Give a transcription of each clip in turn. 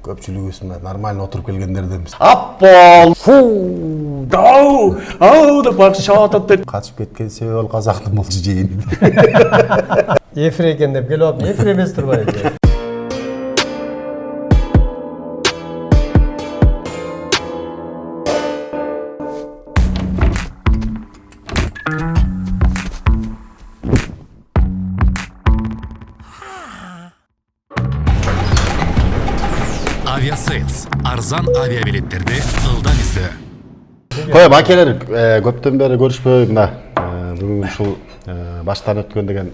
көпчүлүгүбүз нормально отуруп келгендерденбиз. Аппол! Фу! Дау! Ау да бакшатат деп Качып кеткен себеби ал казактын болчу жейин. Ефре экен деп келип алып, ефре эмес турбайбы? Авиасейлс. Арзан авиабилеттерди ылдам издөө. Коем акелер көптөн бери көрүшпөй мына бүгүн ушул баштан өткөн деген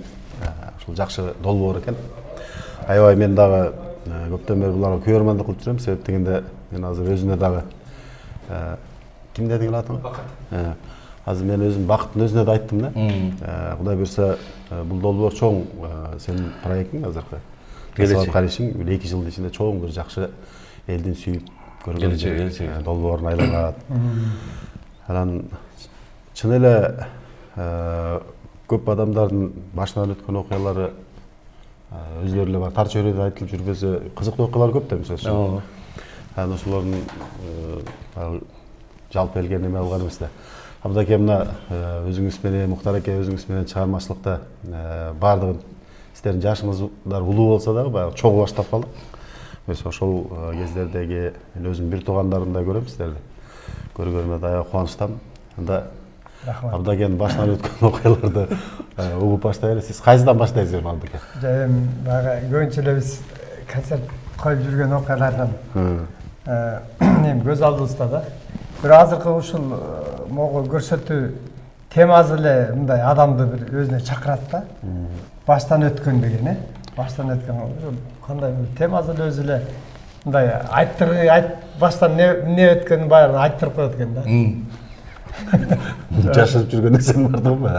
ушул жакшы долбоор экен. Аябай мен дагы көптөн бери буларга күйөрмандык кылып жүрөм. Себеп дегенде мен азыр өзүнө дагы ким дедиң атың? Бакыт. Азыр мен өзүм Бакыттын өзүнө да айттым да. Кудай буюрса бул долбоор чоң сенин проектиң азыркы. Келечек карашың 2 жылдын ичинде чоң бир жакшы элдин сүйүп көргөн долбоорун айланат. Анан чын эле көп адамдардын башынан өткөн окуялары өздөрү эле бар тар чөйрөдө айтылып жүрбөсө кызыктуу окуялар көп да мисалы. Анан ошолордун жалпы элге неме алган эмес да. Абдаке мына өзүңүз менен Муктар эке өзүңүз менен чыгармачылыкта бардыгын сиздердин жашыңыздар улуу болсо дагы баягы чогуу баштап калдык. Ошол кездердеги мен өзүм бир туугандарымды көрөм сиздерди. Көргөнүмө да аябай кубанычтамын. Анда Абдакенин башынан өткөн окуяларды угуп баштай эле. Сиз кайсыдан баштайсыз Абдаке? Эми баягы көбүнчө эле биз концерт коюп жүргөн окуялардан эми көз алдыбызда да. Бир азыркы ушул могу көрсөтүү темасы эле мындай адамды бир өзүнө чакырат да. Баштан өткөн деген, баштан өткөн кандай темасы эле өзү эле мындай баштан не өткөнүн баарын айттырып коет экен да. Жашырып жүргөн нерсең бардыгы?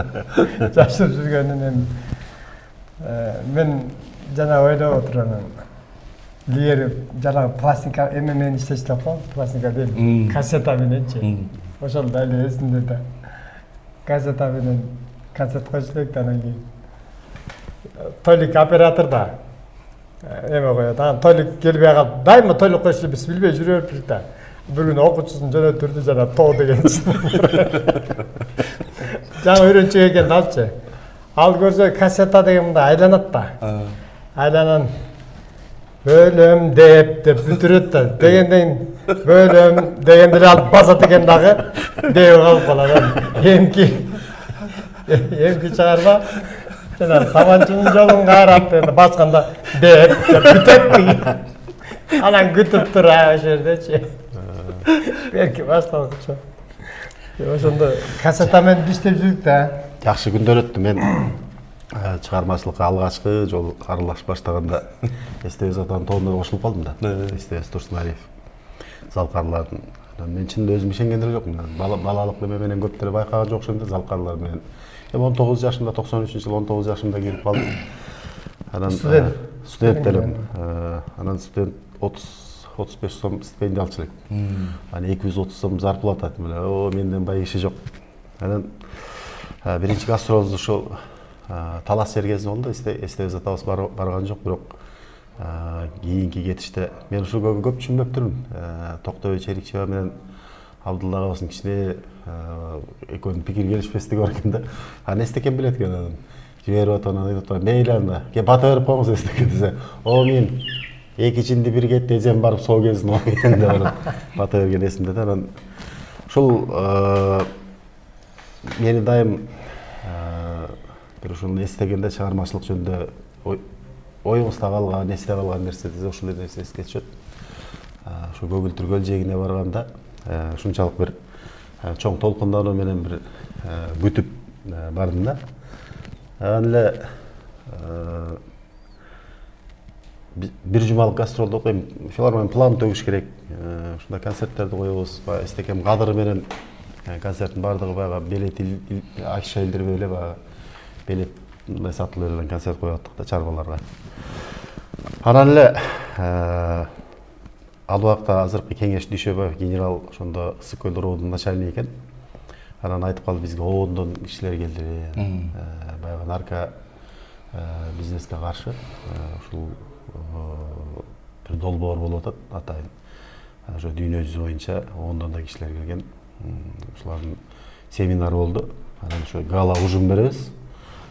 Жашырып жүргөнүн эми мен жана ойлоп отурам. Илгери жанагы пластинка менен иштечтик го, пластинка дейм, кассета мененчи. Ошол да эле эсимде да. Кассета менен концерт коюштук элек, анан кийин Толик оператор да эме коет. Анан Толик келбей калып, дайыма Толик коюшту биз билбей жүрө бериптик да. Бир күнү окуучусун жөнөттүрдү жана тоо деген. Жаңы үйрөнчүк экен алчы. Ал көрсө кассета деген мындай айланат да. Айланан бөлөм деп бүтүрөт да. Дегенден бөлөм дегенде алып басат экен дагы. Деп калып калат. Эмки чыгарма. Жана саманчынын жолун карап басканда деп бүтөт. Анан күтүп тур ошол жердечи. Берки башталгыча. Ошондо кассета менен иштеп жүрдүк да. Жакшы күндөр өттү. Мен чыгармачылыкка алгачкы жолу аралашып баштаганда Эстебес атанын тобуна кошулуп калдым да. Эстебес Турсуналиев, Залкарлардын. Мен чынында өзүм ишенген деле жокмун. Балалык неме менен көптөр байкаган жок ошондо Залкарлар менен. 19 жашымда 93-жылы 19 жашымда кирип калдым. Анан студент элем. Анан студент 30-35 сом стипендия алчу элек. Анан 230 сом зарплата. О, менден бай иши жок. Анан биринчи гастролубуз ошол Талас сергезин болду. Эстебес атабыз барган жок, бирок кийинки кетиште мен ушул көп түшүнбөп турмун. Токтобой Черикчева менен Абдулла агабыздын кичине экөөнүн пикир келишпестиги бар экен да. Анан Эстекен билет экен. Жиберип атып анан айтып атат, мейли анда. Кеп бата берип коюңуз Эстекен десе. О, мен экичинди бир кетти эзем барып сол кезин ойгенде барып бата берген эсимде да. Анан ушул мени дайым бир ушуну эстегенде чыгармачылык жөнүндө оюңузда калган, эсте калган нерсе десе ушул нерсе эске түшөт. Ушу Көгүлтүр көл жээгине барганда ушунчалык бир чоң толкундануу менен бир күтүп бардым да. Анан эле бир жумалык гастролду окуйм. Филармония план төгүш керек. Ушундай концерттерди коебуз. Эстекем кадыры менен концерттин бардыгы баягы билет акча илдирбей эле баягы билет мындай сатылып эле концерт коюп аттык да чарбаларга. Анан эле ал убакта азыркы кеңеш Дүйшөбаев генерал ошондо Ысык көл роодунун начальниги экен. Анан айтып калды, бизге ООНдон кишилер келди. Баягы нарко бизнеске каршы ушул долбоор болуп атат атайын. Ошо дүйнө жүзү боюнча ондон да кишилер келген. Ушулардын семинары болду. Анан ошо гала ужин беребиз.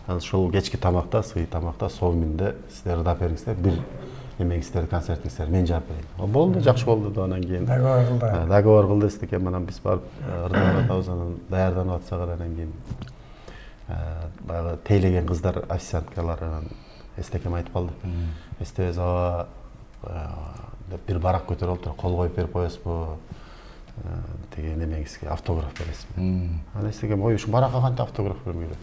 Анан ошол кечки тамакта, сый тамакта сооминде сиздер ырдап бериңиздер. Бир эмеңиздер, концертиңиздер мен жаап берейин. Болду, жакшы болду да. Анан кийин договор кылды эстекен. Анан биз барып ырдап атабыз. Анан даярданып атсак анан кийин баягы тейлеген кыздар, официанткалар анан эстекем айтып калды. Эстебиз аба деп бир барак көтөрүп туруп кол коюп берип коесузбу? Деген эмеңизге автограф бересизби? Анан эстегем, ой, ушу баракка кантип автограф бермейли?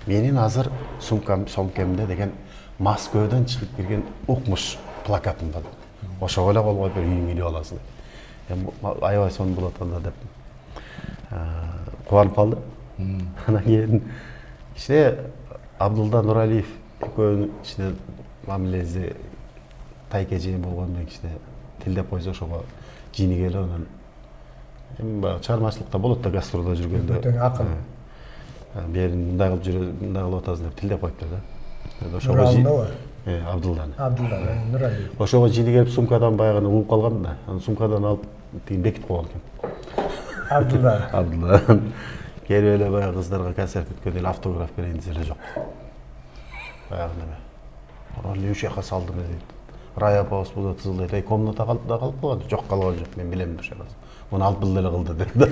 Менин азыр сумкемде деген Москвадан чыгып келген укмуш плакатым бар. Ошого эле кол коюп бер, үйүңө илип аласың. Аябай сонун болот анда деп кубанып калды. Анан кийин кичине Абдулда Нуралиев экөөнүн кичине мамилеси тайке жыйын болгондон кичине тилдеп койсо ошого жини келип анан эми баягы чыгармачылыкта болот да, гастролдо жүргөндө. Бүтүн акыл. Берин мындай кылып жүрө, мындай кылып атасың деп тилдеп коюптур да. Ошого Абдулдан. Нуралиев. Ошого жини келип сумкадан баягы угуп калган да. Анан сумкадан алып тиги бекитип койгон экен. Абдулла. Келип эле баягы кыздарга концерт өткөндө эле автограф берейин десе эле жок. Баягы неме. Эле үч жака салдым дейт. Рая апабыз бул тызылдайт. Эй, комната калып калган. Жок, калган жок. Мен билем ушул жака. Муну Абдулла эле кылды деди.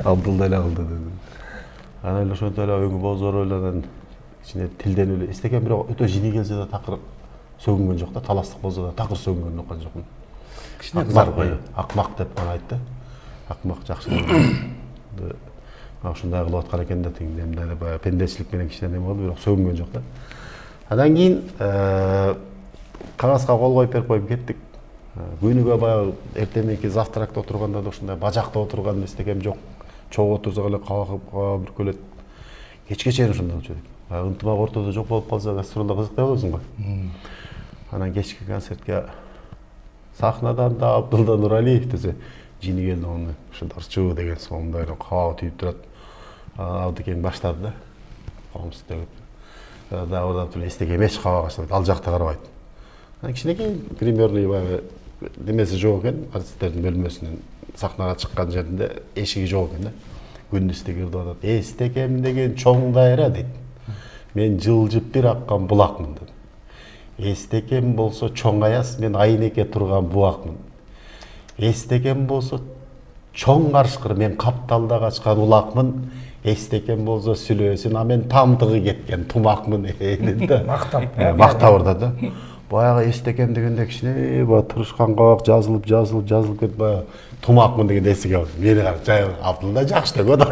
Абдулла эле кылды деди. Анан эле ошентип эле өңү бозоруп эле анан кичине тилденип эле эстеген, бирок өтө жини келсе да такыр сөгүнгөн жок да, таластык болсо да такыр сөгүнгөн уккан жокмун. Кичине акмак деп гана айтты. Акмак жакшы болду. Ушундай кылып аткан экен да, тиги мындай эле баягы пендечилик менен кичине неме болду, бирок сөгүнгөн жок да. Андан кийин кагазга кол коюп берип коюп кеттик. Күнүгө баягы эртеменки завтракта отурганда да ушундай бажакта отурган эстегем жок. Чогуу отурсак эле кагып бүркөлөт. Кечке чейин ошондой болчу экен. Баягы ынтымак ортодо жок болуп калса гастролдо кызыктай болосуң го. Анан кечки концертке сахнадан да Абдулда Нуралиев десе жини келди, оны ушундарчу деген соңунда эле кабы тийип турат. Абдыкең баштады да. Комуз деп. Да ордап эле эстеге эмес кабага баштады. Ал жакта карабайт. Анан кичинекей гримерный баягы демеси жок экен, артисттердин бөлмөсүнүн сахнага чыккан жеринде эшиги жок экен да. Күндүз кирди атат. Эстекем деген чоң дайра дейт. Мен жылжып бир аккан булакмын дейт. Эстекем болсо чоң аяз, мен айнеке турган буакмын. Эстекем болсо чоң карышкыр, мен капталда качкан улакмын. Эстекем болсо сүлөөсүн, а мен тамтыгы кеткен тумакмын дейт да. Мактап орда да. Баягы эстекем дегенде кичине баягы тырышкан кабак жазылып кетип баягы тумакмын деген эсиге алды. Мени карап жай Абдулда жакшы деп атат.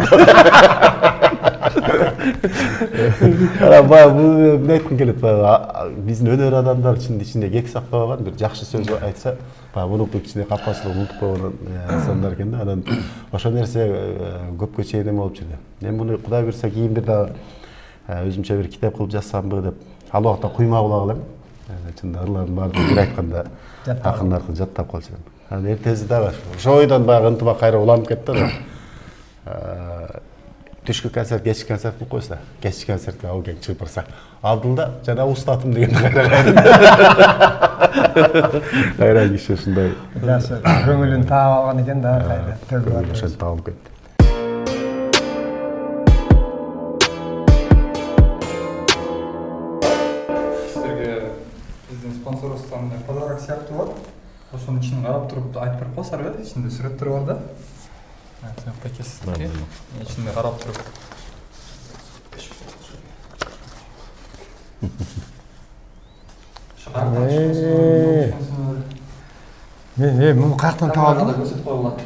Ана баягы бул айткым келет, баягы биздин өнөр адамдар ичинде кек сактабаган бир жакшы сөз айтса, баягы мунукту кичине капкачылык унутуп койгон инсандар экен да. Анан ошо нерсе көпкө чейин эме болуп жүрдү. Мен муну Кудай буйрса кийин бир дагы өзүмчө бир китеп кылып жазсамбы деп ал убакта куйма кыла калам. Чында ырлардын баарын бир айтканда акындарды жаттап калчу. Анан эртеси дагы ошо ойдон баягы ынтымак кайра уланып кетти да. Түшкү концерт, кечки концерт кылып койсо, кечки концертке ал кең чыгып барса, Абдулда жана устатым деген кайра киши ушундай Жакшы көңүлүн таап алган экен да, кайра төгүп ошентип табылып кетти. Спонсорстводан подарок сыяктуу бар. Ошонун ичинен карап туруп айтып берип коесуздарбы? Ичинде сүрөттөр бар да. Сыяктуу экесиздики. Ичинде карап туруп. Мен муну каяктан таап алдым? Көрсөтүп коюлат.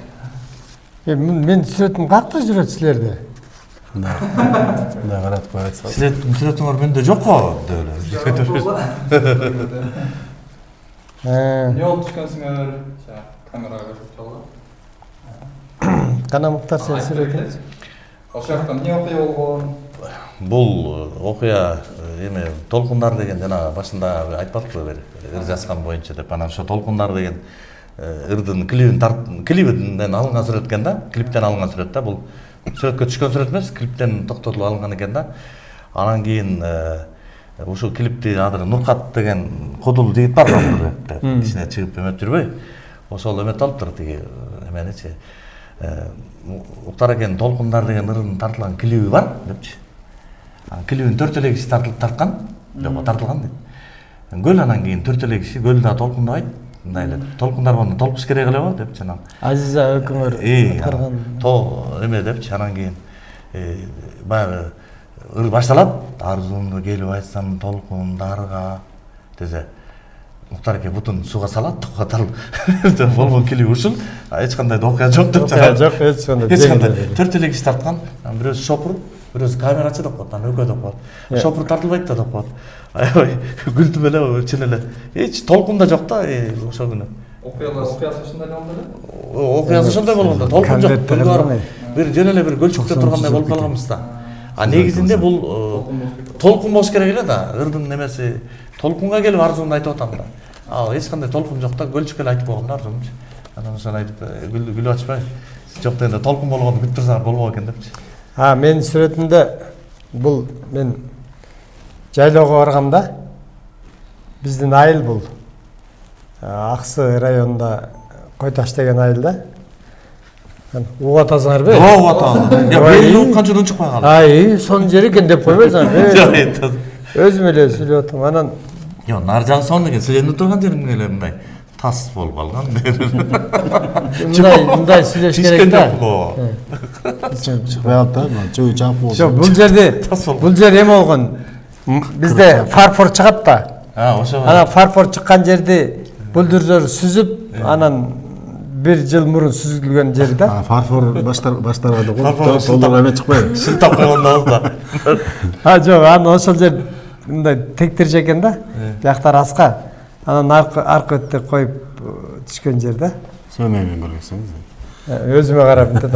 Мен сүрөтүм каякта жүрөт силерде? Мындай каратып коюп атса. Сүрөтүңөр менде жок го деп эле. Не болуп түшкөнсүңөр? Камерага көрсөтүп коюлат. Кана Муктар сен сүрөтүң? Ошол жакта эмне окуя болгон? Бул окуя эме толкундар деген жана башында айтпадыкпы бир ыр жазган боюнча деп. Анан ошо толкундар деген ырдын клибинен алынган сүрөт экен да. Клиптен алынган сүрөт да. Бул сүрөткө түшкөн сүрөт эмес, клиптен токтотулуп алынган экен да. Анан кийин ушул клипти азыр Нуркат деген кудул жигит бар да, кичине чыгып эметип жүрбөй. Ошол эметип алыптыр тиги эменичи. Уктар экен толкундар деген ырдын тартылган клиби бар депчи. Клибин 4 эле киши тарткан, жок тартылган дейт. Гөл анан кийин 4 эле киши гөлдө толкундабайт. Мындай эле толкундар муну толкуш керек эле го депчи анан. Азиза өкүңөр тарган. Эме депчи анан кийин баягы ыр башталат. Арзуумду келип айтсам толкундарга дезе. Муктар эке бутун сууга салат, катар болгон клип ушул. Эч кандай окуя жок деп чыгат. Жок, эч кандай. 4 эле киши тарткан. Бирөөсү шопур, бирөөсү камерачы деп коет, анан экөө деп коет. Шопур тартылбайт да деп коет. Аябай күлдүм эле, чын эле. Эч толкун да жок да ошол күнү. Окуясы ушундай болгон эле? Окуясы ошондой болгон да, толкун жок. Бир жөн эле бир көлчүктө тургандай болуп калганбыз да. Негизинде бул толкун болуш керек эле да. Ырдын немеси толкунга келип арзуумду айтып атам да. Эч кандай толкун жок да, көлчүккө эле айтып койгом да арзуумчу. Анан ошону айтып күлүп ачпай. Жок дегенде толкун болгонду күтүп турсаңар болбок экен депчи. Мен сүрөтүндө бул мен жайлоого баргамда биздин айыл бул. Аксы районунда Кой Таш деген айыл да. Угуп атасыңарбы? Угуп атам. Я белди укканча унчукпай калды. Сонун жер экен деп койбойсуңар. Өзүм эле сүйлөп атам. Анан Жок, нар жагы сонун экен. Силердин турган жериң эле мындай тас болуп калган. Мындай сүйлөш керек да. Чыкпай калды да, жөө чагып болду. Жок, бул жер эме болгон. Бизде фарфор чыгат да. Ошо. Анан фарфор чыккан жерди булдуржор сүзүп, анан 1 жыл мурун сүзүлгөн жер да. Фарфор баштарганда го толдор эме чыкпайбы? Шылтап койгондо да. Жок, анан ошол жер мындай тектирче экен да. Жактар аска. Анан аркы өттө коюп түшкөн жер да. Сөмөймөн көргөсөңүз. Өзүмө карап мынтет.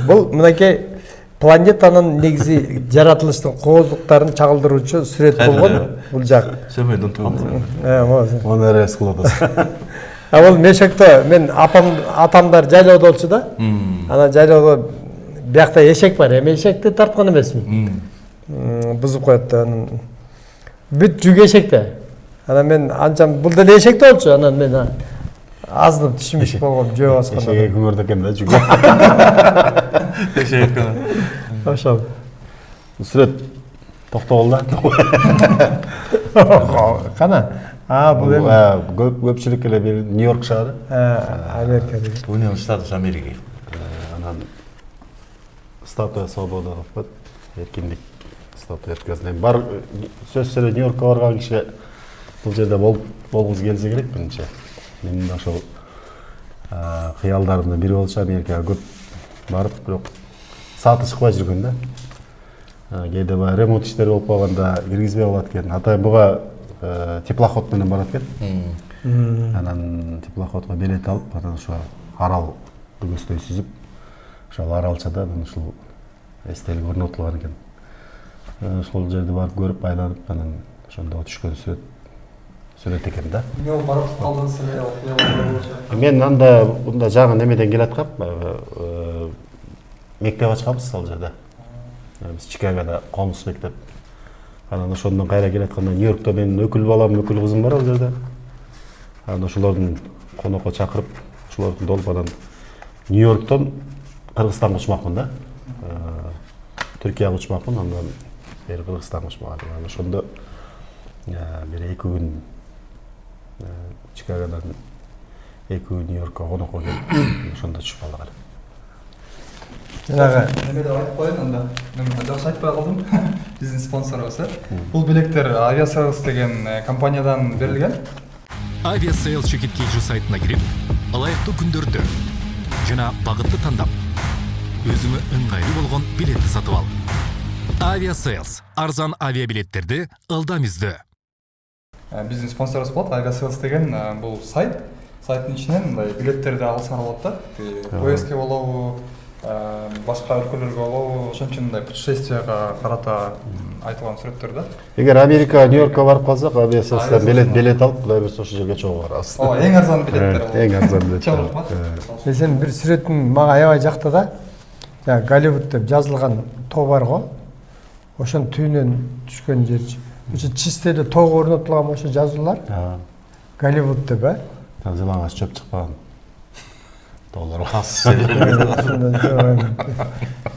Бул мынакей планетанын негизи жаратылыштын кооздуктарын чагылдыруучу сүрөт болгон бул жак. Сөмөйдү унуткан. Оны эрес кылып атасыз. Бул мешекте мен атамдар жайлоодо болчу да. Анан жайлоодо биякта эшек бар, эми эшекти тарткан эмесмин. Бузуп коет да. Бүт жүк эшекте. Анан мен анчам бул деле эшекте болчу. Анан мен азынып түшүнүш болгом жөө басканда. Эшек күңөрдө экен да жүк. Эшек. Ошол. Сүрөт токтогул да. Кана? Бул эми көпчүлүк эле бир Нью-Йорк шаары. Америка деген. Union States America. Анан статуя свобода деп коет. Эркиндик статуя өткөзүлгөн. Бар сөзсүз эле Нью-Йоркко барган киши бул жерде болгусу келсе керек биринчи. Мен да ошол кыялдарымдын бири болчу Америкага көп барып, бирок сааты чыкпай жүргөн да. Кээде баягы ремонт иштери болуп калганда киргизбей калат экен. Атайын буга теплоход менен барат экен. Анан теплоходго билет алып, анан ошо арал көздөй сүзүп, ошол аралчада анан ушул эстелик орнотулган экен. Ошол жерди барып көрүп, айланып, анан ошондо түшкөн сүрөт экен да. Эмне барып калдыңыз эле? Мен анда мында жаңы немеден келаткам, мектеп ачканбыз ал жерде. Биз Чикагода комус мектеп. Анан ошондон кайра келатканда Нью-Йоркто менин өкүл балам, өкүл кызым бар ал жерде. Анан ошолордун конокко чакырып, ошолордун толуп анан Нью-Йорктон Кыргызстанга учмакмын да. Түркияга учмакмын, андан бери Кыргызстанга учмакмын. Анан ошондо бир 2 күн Чикагодан 2 күн Нью-Йоркко конокко келип, ошондо түшүп калдык. Жанагы Эме деп айтып коеюн анда. Мен жакшы айтпай калдым. Биздин спонсорубуз. Бул билеттер Aviasales деген компаниядан берилген. Aviasales чекиткейчи сайтына кирип, ылайыктуу күндөрдө жана багытты тандап, өзүңө ыңгайлуу болгон билетти сатып ал. Aviasales арзан авиабилеттерди ылдам издөө. Биздин спонсорубуз болот. Aviasales деген бул сайт. Сайттын ичинен мындай билеттерди алсаңар болот да. Поездке болобу, башка өлкөлөргө болобу, ошон үчүн мындай путешествияга карата айтылган сүрөттөр да. Эгер Америка, Нью-Йоркко барып калсак, Aviasales'тан билет алып, Кудай буйрса ошол жерге чогуу барабыз. Эң арзан билеттер болот. Эң арзан билеттер. Сен бир сүрөтүң мага аябай жакты да. Голливуд деп жазылган тоо бар го. Ошонун түбүнөн түшкөн жер. ошо чистеде тоого орнотулган ошо жазуулар Голливуд деп Жалаңаш чөп чыкпаган. Доллар хас.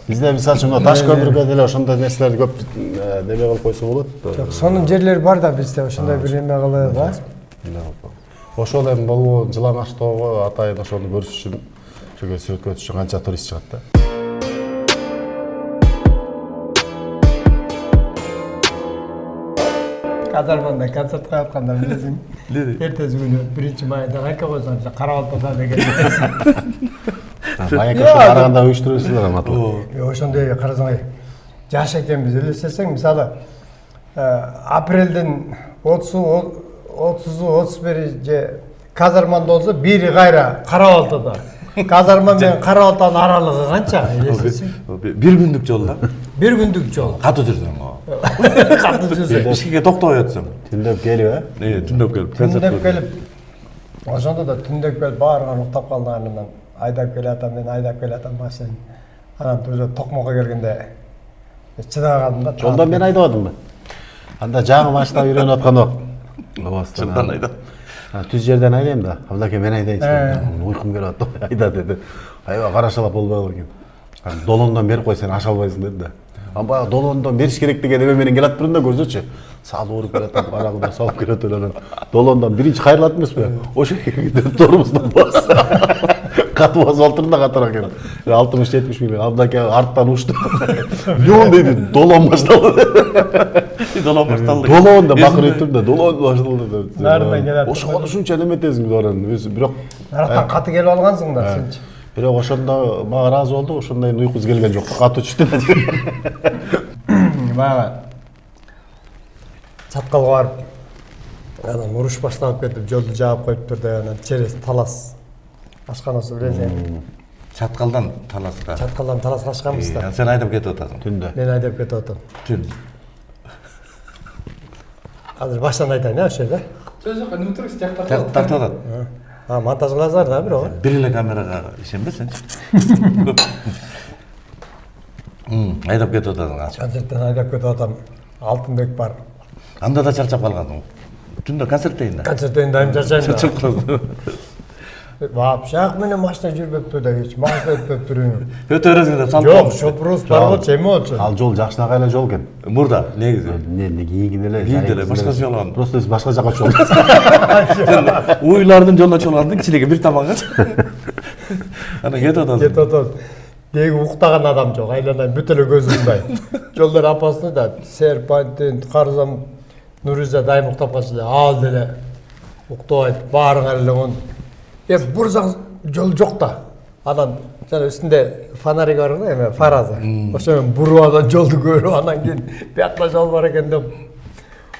Бизде мисалы үчүн таш көпүргө деле ошондой нерселерди көп неме кылып койсо болот. Сонун жерлери бар да бизде ошондой бир эме кылып Ошол эми болбу Жалаңаш тоого атайын ошону көрүш үчүн чөкө сүрөткө өтүш үчүн канча турист чыгат да. Казарманда концерт коюп атканда билесиң. Эртеси күнү 1-майда кайка койсоң Карабалтада деген. Баягы караганда уюштурушсуздар Алматыда. Ошондой карасаң жаш экенбиз элестесең мисалы апрелдин 30-у 31 же казарманда болсо бири кайра Карабалтада. Казарма менен Карабалтанын аралыгы канча элестесең? Бир күндүк жол да. Бир күндүк жол. Катуу жүрсөң го. Катуу жүрсөң. Ишке токтобой атсаң. Түндөп келип, Түндөп келип. Түндөп келип. Ошондо да түндөп келип баарынан уктап калганынан айдап келатам, мен айдап келатам машина. Анан уже Токмокко келгенде чыдабай калдым да. жолдо мен айдабадымбы? Анда жаңы машина үйрөнүп аткан ок. Чындан айда. Түз жерден айдайм да. Абдаке мен айдайынчы. Уйкум келип атты. Айда деди. Аябай карашалап болбой экен. Долондон берип кой, сен аша албайсың деди да. Баягы долондон бериш керек деген эме менен келат турганда көрсөчү. Салып уруп келатам, карагында салып келет эле. Долондон биринчи кайрылат эмеспи? Ошо торумуздан бас. Катып басып алдырдым да катара экен. 60-70 миң. Абдаке арттан учту. Жон деди, долон башталды. Долон башталды. Долон да бакыр өттүм да, долон башталды. Нардан келат. Ошого ушунча неметесиң доран. Өзү бирок Нарактан каты келип алгансың да сенчи. бирок ошондо мага ыраазы болду, ошондой уйкусу келген жок. Катуу түштү. Баягы чаткалга барып анан уруш башталып кетип жолду жаап коюптур да анан через Талас ашканыбызды билесиң. Чаткалдан Таласка. Чаткалдан Таласка ашканбыз да. Сен айдап кетип атасың. Түндө. Мен айдап кетип атам. Түн. Азыр баштан айтайын ошо да. Жок, эми турик тияктар. Тартып атат. Монтаж кыласыздар да бирок. Бир эле камерага ишенбесең. Айдап кетип атасың ачык. Концерттен айдап кетип атам. Алтынбек бар. Анда да чарчап калгансың. Түндө концерттейин да. Концерттен дайым чарчайм да. Чарчап калдың. Вообще менен машина жүрбөптүр да, эч машина өтпөптүр. Өтө бересиң деп салып. Жок, шопурус бар болчу, эме болчу. Ал жол жакшынакай эле жол экен. Мурда негизи. Не кийинки деле. Кийинки деле, башка жол алган. Просто башка жака чол. Уйлардын жолуна чогулгандың кичинекей бир тамагы. Ана кетип атасың. Кетип атат. Деги уктаган адам жок, айланайын бүт эле көзүм мындай. Жолдор опасный да, серпантин, карзам, Нуриза дайым уктап калса, ал деле уктабайт, баарыңар эле он. Бурсаң жол жок да. Анан жана үстүндө фонари бар да, эме фаразы. Ошомен буруп анан жолду көрүп, анан кийин биякта жол бар экен деп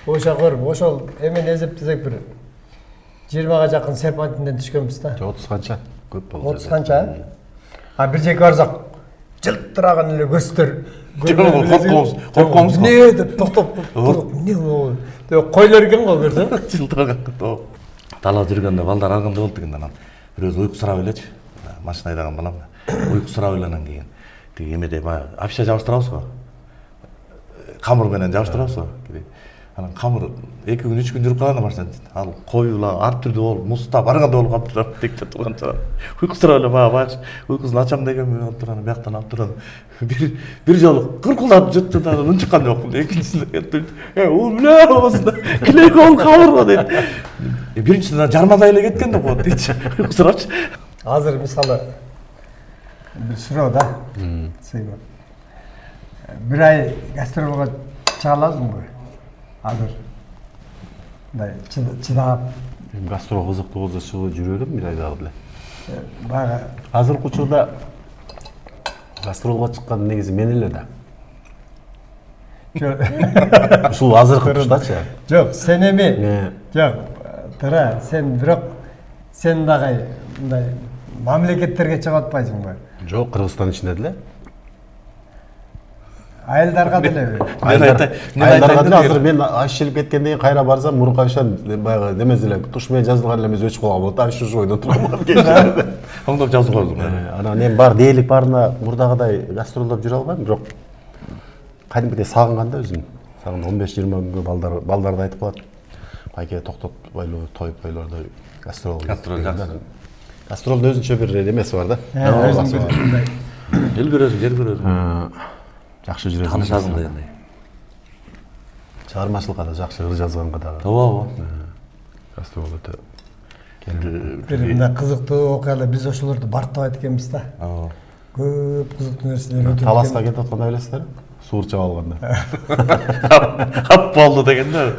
ошо көрүп, ошол эмени эсептесек бир 20га жакын серпантинден түшкөнбүз да. 30 канча? Көп болду. 30 канча? Бир жерге барсак жылтыраган эле көздөр. Коркомсуз. Не деп токтоп туруп, не болду? Деп койлор экен го көрсөң. Жылтыраган. Талаа жүргөндө балдар арганда болду экен анан. Бирөөсү уйкусурап элечи. Машина айдаган балам. Уйкусурап эле кийин. Тиги эмеде баягы апша жабыштырабыз го. Камыр менен жабыштырабыз го. Анан камыр 2 күн 3 күн жүрүп калган машина. Ал коюла ар түрдүү болуп, мустап арганда болуп калыптыр. Текте турганча. Уйкусурап эле баягы уйкусун ачам деген менен отуруп анан бияктан алып турам. Бир жолу кыркылдап жыттым да анан чыккан жокмун. Экинчисинде бля болсун. Клей кол камыр дейт. Биринчисинен жармадай эле кеткен да болот дейчи. Уйкусурапчы. Азыр мисалы бир суроо да. Сеймон. Бир ай гастролго чыга аласыңбы? Азыр. Мындай чыдап. Мен гастро кызыктуу болсо чыгып жүрөрүм бир айдагы эле. Баягы Азыркы учурда гастролго чыккан негизи мен эле да. Ушул азыркы туштачы. жок, сен эми. Жок, туура, сен бирок сен дагы мындай мамлекеттерге чыгып атпайсыңбы? Жок, Кыргызстан ичинде деле. Айылдарга деле. Айылдарга деле азыр мен ашылып кеткенден кийин кайра барсам Муркайшан баягы немес эле туш менен жазылган эле эмес өчүп калган болот. Ошо ойдон турам. Оңдоп жазып койдум. Анан эми бар дээрлик баарына мурдагыдай гастролдоп жүрө албайм, бирок кадимкидей сагынган да өзүм. тагын 15-20 күнгө балдарды айтып калат. Байке токтотпойлу, тойпойлорду гастрол. Гастролдун өзүнчө бир эмеси бар да. Эл көрөсүң, жер көрөсүң. Жакшы жүрөсүң. Танышасың дегендей. Чыгармачылыкка да жакшы, ыр жазганга да. Ооба. Гастрол өтө бир мындай кызыктуу окуялар биз ошолорду барктабайт экенбиз да. Ооба. Көп кызыктуу нерселер өтүп Таласка кетип атканда билесиздер? Суур чаап алганда. Ап болду дегенде.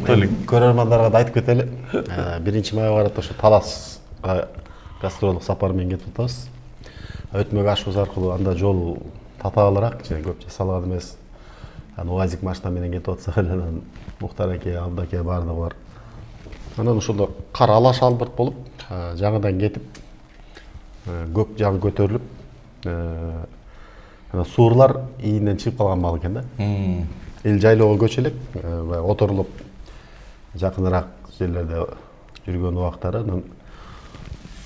Толик көрөрмандарга да айтып кетели. 1-май барат ошо Таласка гастролдук сапар менен кетип атабыз. Өтмөк ашыбыз аркылуу анда жол татаалыраак, көп жасалган эмес. УАЗик машина менен кетип атсак эле анан Мухтар аке, Абдаке баардыгы бар. Анан ошондо кар алаш албырт болуп, жаңыдан кетип, көк жаңы көтөрүлүп, суурлар ийинен чыгып калган мал экен да. Эл жайлоого көчө элек, отурулуп жакыныраак жерлерде жүргөн убактары, анан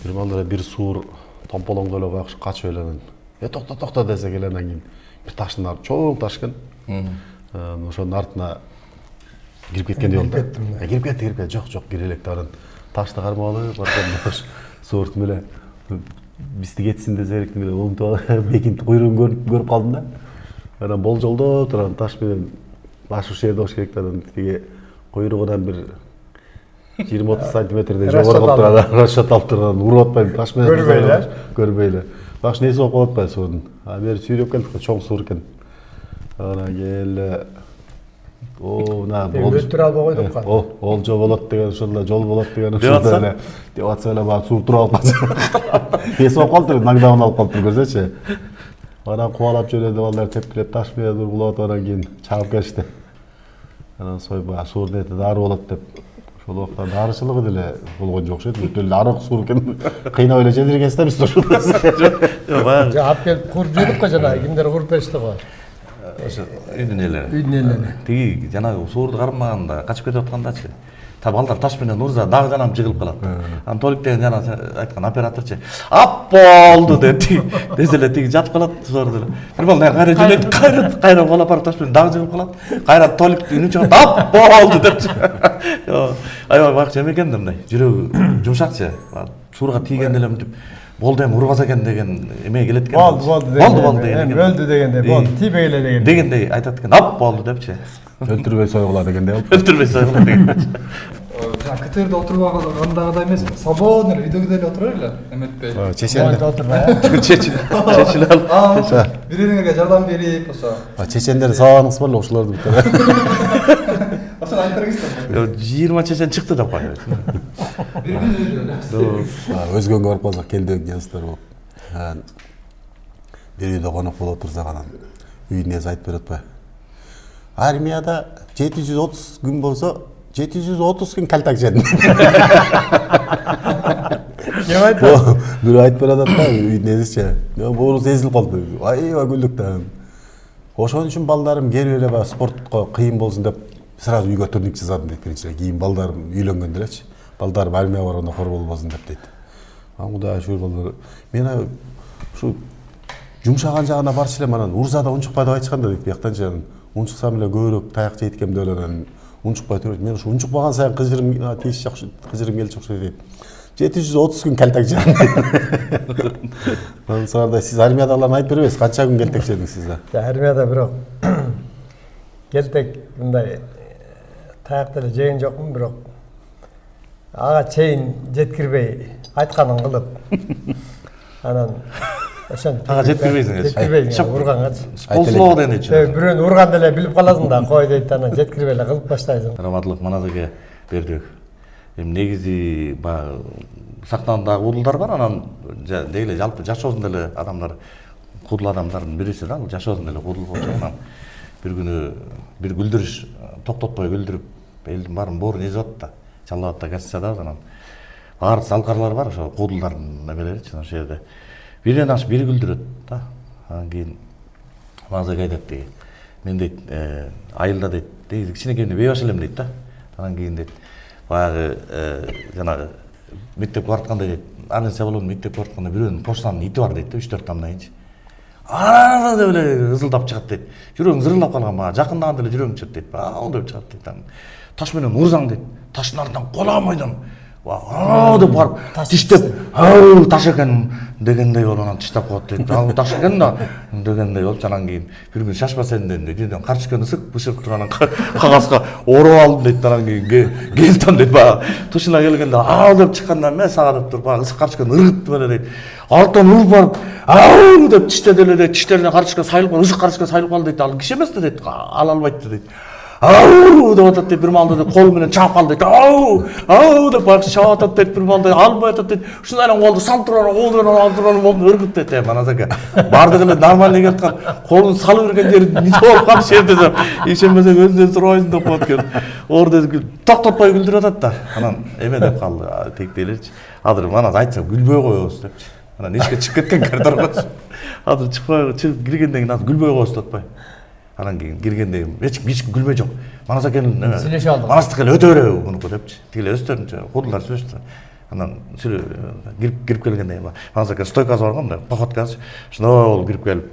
бир малда бир суур томполоңдо эле байкуш качып эле анан токто десек эле анан кийин бир таштын артына чоң таш экен. Ошонун артына кирип кеткендей болду. Кирип кетти, жок кире элек да анан ташты кармап алып, сууртум эле бизди кетсин десеректин эле умтуп алып, бекинти куйругун көрүп калдым да. Анан болжолдоо турган таш менен баш ушул жерде болуш керек да, анан тиги куйругунан бир 20-30 сантиметрдей жогору калып турган, расчет алып турган, уруп атпайм таш менен. Көрбөй эле. Баш неси болуп калып атпайбы суурдун. Бери сүйрөп келдик, чоң суур экен. Анан келе мына өтүрө албай койдук кан. Олжо болот деген, ошондо жол болот деген ошондо эле деп атса эле баа суур туруп алып калды. Эс болуп калды, нагдабын алып калып көрсөчү. Анан кубалап жөнөдү, балдар тепкилеп таш менен ургулап анан кийин чагып келишти. Анан сойбай суур нети дары болот деп. Ошол убакта дарычылыгы деле болгон жок ошо. Бүт эле арык суур экен. Кыйнап эле жедиргенсиз да биз ошол. Баягы Алып келип куруп жөнөк го жана кимдер куруп беришти го. ошо үйдүн элери. Үйдүн элери. Тиги жанагы суурду кармаганда качып кетип аткандачы. Та балдар таш менен урса дагы жанам жыгылып калат. Анан Толик деген жана айткан операторчу ап болду деп десе эле тиги жатып калат сорду эле. Бир бал кайра жөнөйт, кайра кубалап барып таш менен дагы жыгылып калат. Кайра Толик үнү чыгат ап болду депчи. Аябай бакчы экен да мындай. Жүрөгү жумшакчы. Суурга тийгенде эле мынтип болду эми урбаса экен деген эме келет экен. Болду деген. Өлдү дегенде, болду, тийбей эле деген. Дегендей айтат экен, ап болду депчи. Өлтүрбөй сойгула дегендей болуп. Өлтүрбөй сойгула деген. КТРде отурбагандагыдай эмесми? Свободно эле видеода эле отура эле, эметпей. Чеченде отурбай. Чечиле ал. Бириңерге жардам берип, ошо. Чечендер сабагыңыз бар эле ошолорду бүтөп. Ошону айтып бериңизчи. 20 чечен чыкты деп коет. Өзгөнгө барып калсак келдек жастар болуп. Бир үйдө конок болуп отурсак анан үйдүн ээси айтып берип атпайбы? Армияда 730 күн болсо 730 күн калтак жедим. Кем айтты? Бирөө айтып берип атат да үйдүн ээсичи. Бул сезилип калды. Аябай күлдүк да. Ошон үчүн балдарым келип эле баягы спортко кыйын болсун деп сразу үйгө турник жасадым дейт биринчиден. Кийин балдарым үйлөнгөндө элечи. Балдарым армияга барганда кор болбосун деп дейт. Кудай шүгүр балдар. Мен ушу жумшаган жагына барчу элем анан урзада унчукпа деп айтышкан да дейт. Бияктанчы унчуксам эле көбүрөөк таяк жейт экем деп эле анан унчукпай турат. Мен ушу унчукпаган сайын кыжырым тийиш жок, кыжырым келчү окшойт дейт. 730 күн калтак жедим. Анан сарда сиз армиядагыларга айтып бербейсиз, канча күн калтак жедиңиз сиз? Армияда бирок келтек мындай таяк деле жеген жокмун, бирок ага чейин жеткирбей айтканын кылып анан ошентип Ага жеткирбейсиң. Ургангачы. Сползлоо деген үчүн. Бирөөнү урганда эле билип каласың да, кой дейт, анан жеткирбей эле кылып баштайсың. Раматылык Маназеге бердик. Эми негизи баягы сактануудагы куудулдар бар, анан дейле жалпы жашоосунда эле адамдар, куудул адамдардын бириси да, жашоосунда эле куудул болчу. Анан бир күнү бир күлдүрүш токтотпой күлдүрүп, элдин баарын боорун эзип атты да. Чалып атты гостяда, анан баары залкарлар бар, ошо куудулдардын немелеричи ошол жерде. Биринен аш бири күлдүрөт да. Анан кийин Маназеге айтат деги. Мен дейт, айылда дейт, кичинекейимде бейбаш элем дейт да. Анан кийин дейт, баягы жанагы мектепке баратканда дейт, анын себебин мектепке баратканда бирөөнүн почтанын ити бар дейт да, 3-4 тамдан кийинчи. ана деп эле ызылдап чыгат дейт. Жүрөгүң зырылдап калган, мага жакындаганда эле жүрөгүң чыгат дейт. Ау деп чыгат дейт. Таш менен урсаң дейт. Таштын артынан коламайдан деп барып тиштеп, ау таш экен дегендей болуп анан тиштеп коет дейт. Ал таш экен да дегендей болуп анан кийин бир күн шашпа сен дейт. Жерден кар түшкөндө сык бышырып туруп анан кагазга ороп алдым дейт. Анан кийин келдим дейт. Баягы тушуна келгенде ау деп чыкканда мен сага деп туруп баягы ысык кар түшкөндө ыргыттым эле дейт. Арттан уруп барып ау деп тиштеди эле дейт. Тиштерине кар түшкөн сайылып калды, ысык кар түшкөн сайылып калды дейт. Ал киши эмес да дейт. Ала албайт дейт. Ау деп атат дейт. Бир маалда дейт колу менен чаап калды дейт. Ау деп баягы чаап атат дейт. Бир маалда албай атат дейт. Ушундай эле колду салтырып алып болду ыргыт дейт. Манас ака бардыгы эле нормально келаткан колун салып берген жери мите болуп калыш жерде деп ишенбесең өзүнөн сурабайсың деп коет экен. Ордо токтотпой күлдүрүп атат да. Анан эме деп калды. Текти элечи. Азыр манас айтса күлбөй коебуз депчи. Анан ишке чыгып кеткен коридорго. Азыр чыгып киргенден кийин азыр күлбөй коебуз деп атпайбы. Анан кийин киргенде эч ким күлбөй жок. Манас акенин Сүйлөшүп алдык. Манастыкы эле өтө береби мунуку депчи. Тигиле өздөрүнчө кудулар сүйлөштү. Анан кирип келгенде Манас ака стойкасы бар го мындай походкасы. Ошондой болуп кирип келип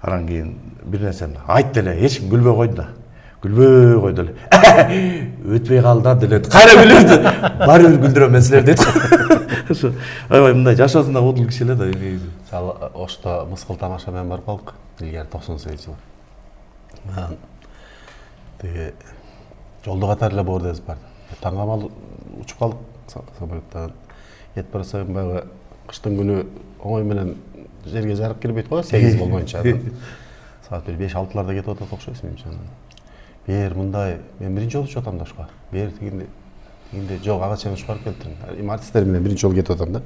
анан кийин бир нерсени айт деле эч ким күлбөй койду да. Күлбөй койду эле. Өтпөй калды деле. Кайра күлөрдү. Баары бир күлдүрөм мен силерди дейт. Ошо аябай мындай жашоосунда кудул киши эле да. Мисалы Ошто мыскыл тамаша менен барып калдык. Илгери 98-жылы. Тиги жолдо катары эле бордебиз барды. Таң камал учуп калдык самолеттан. Кетип барсам баягы кыштын күнү оңой менен жерге жарык кирбейт го, 8 болмоюнча. Саат 5-6ларда кетип атат окшойт менимче. Бер мындай, мен биринчи жолу учуп атам да ошко. Бер тигинде жок, ага чейин учуп барып келдим. Эми артисттер менен биринчи жолу кетип атам да.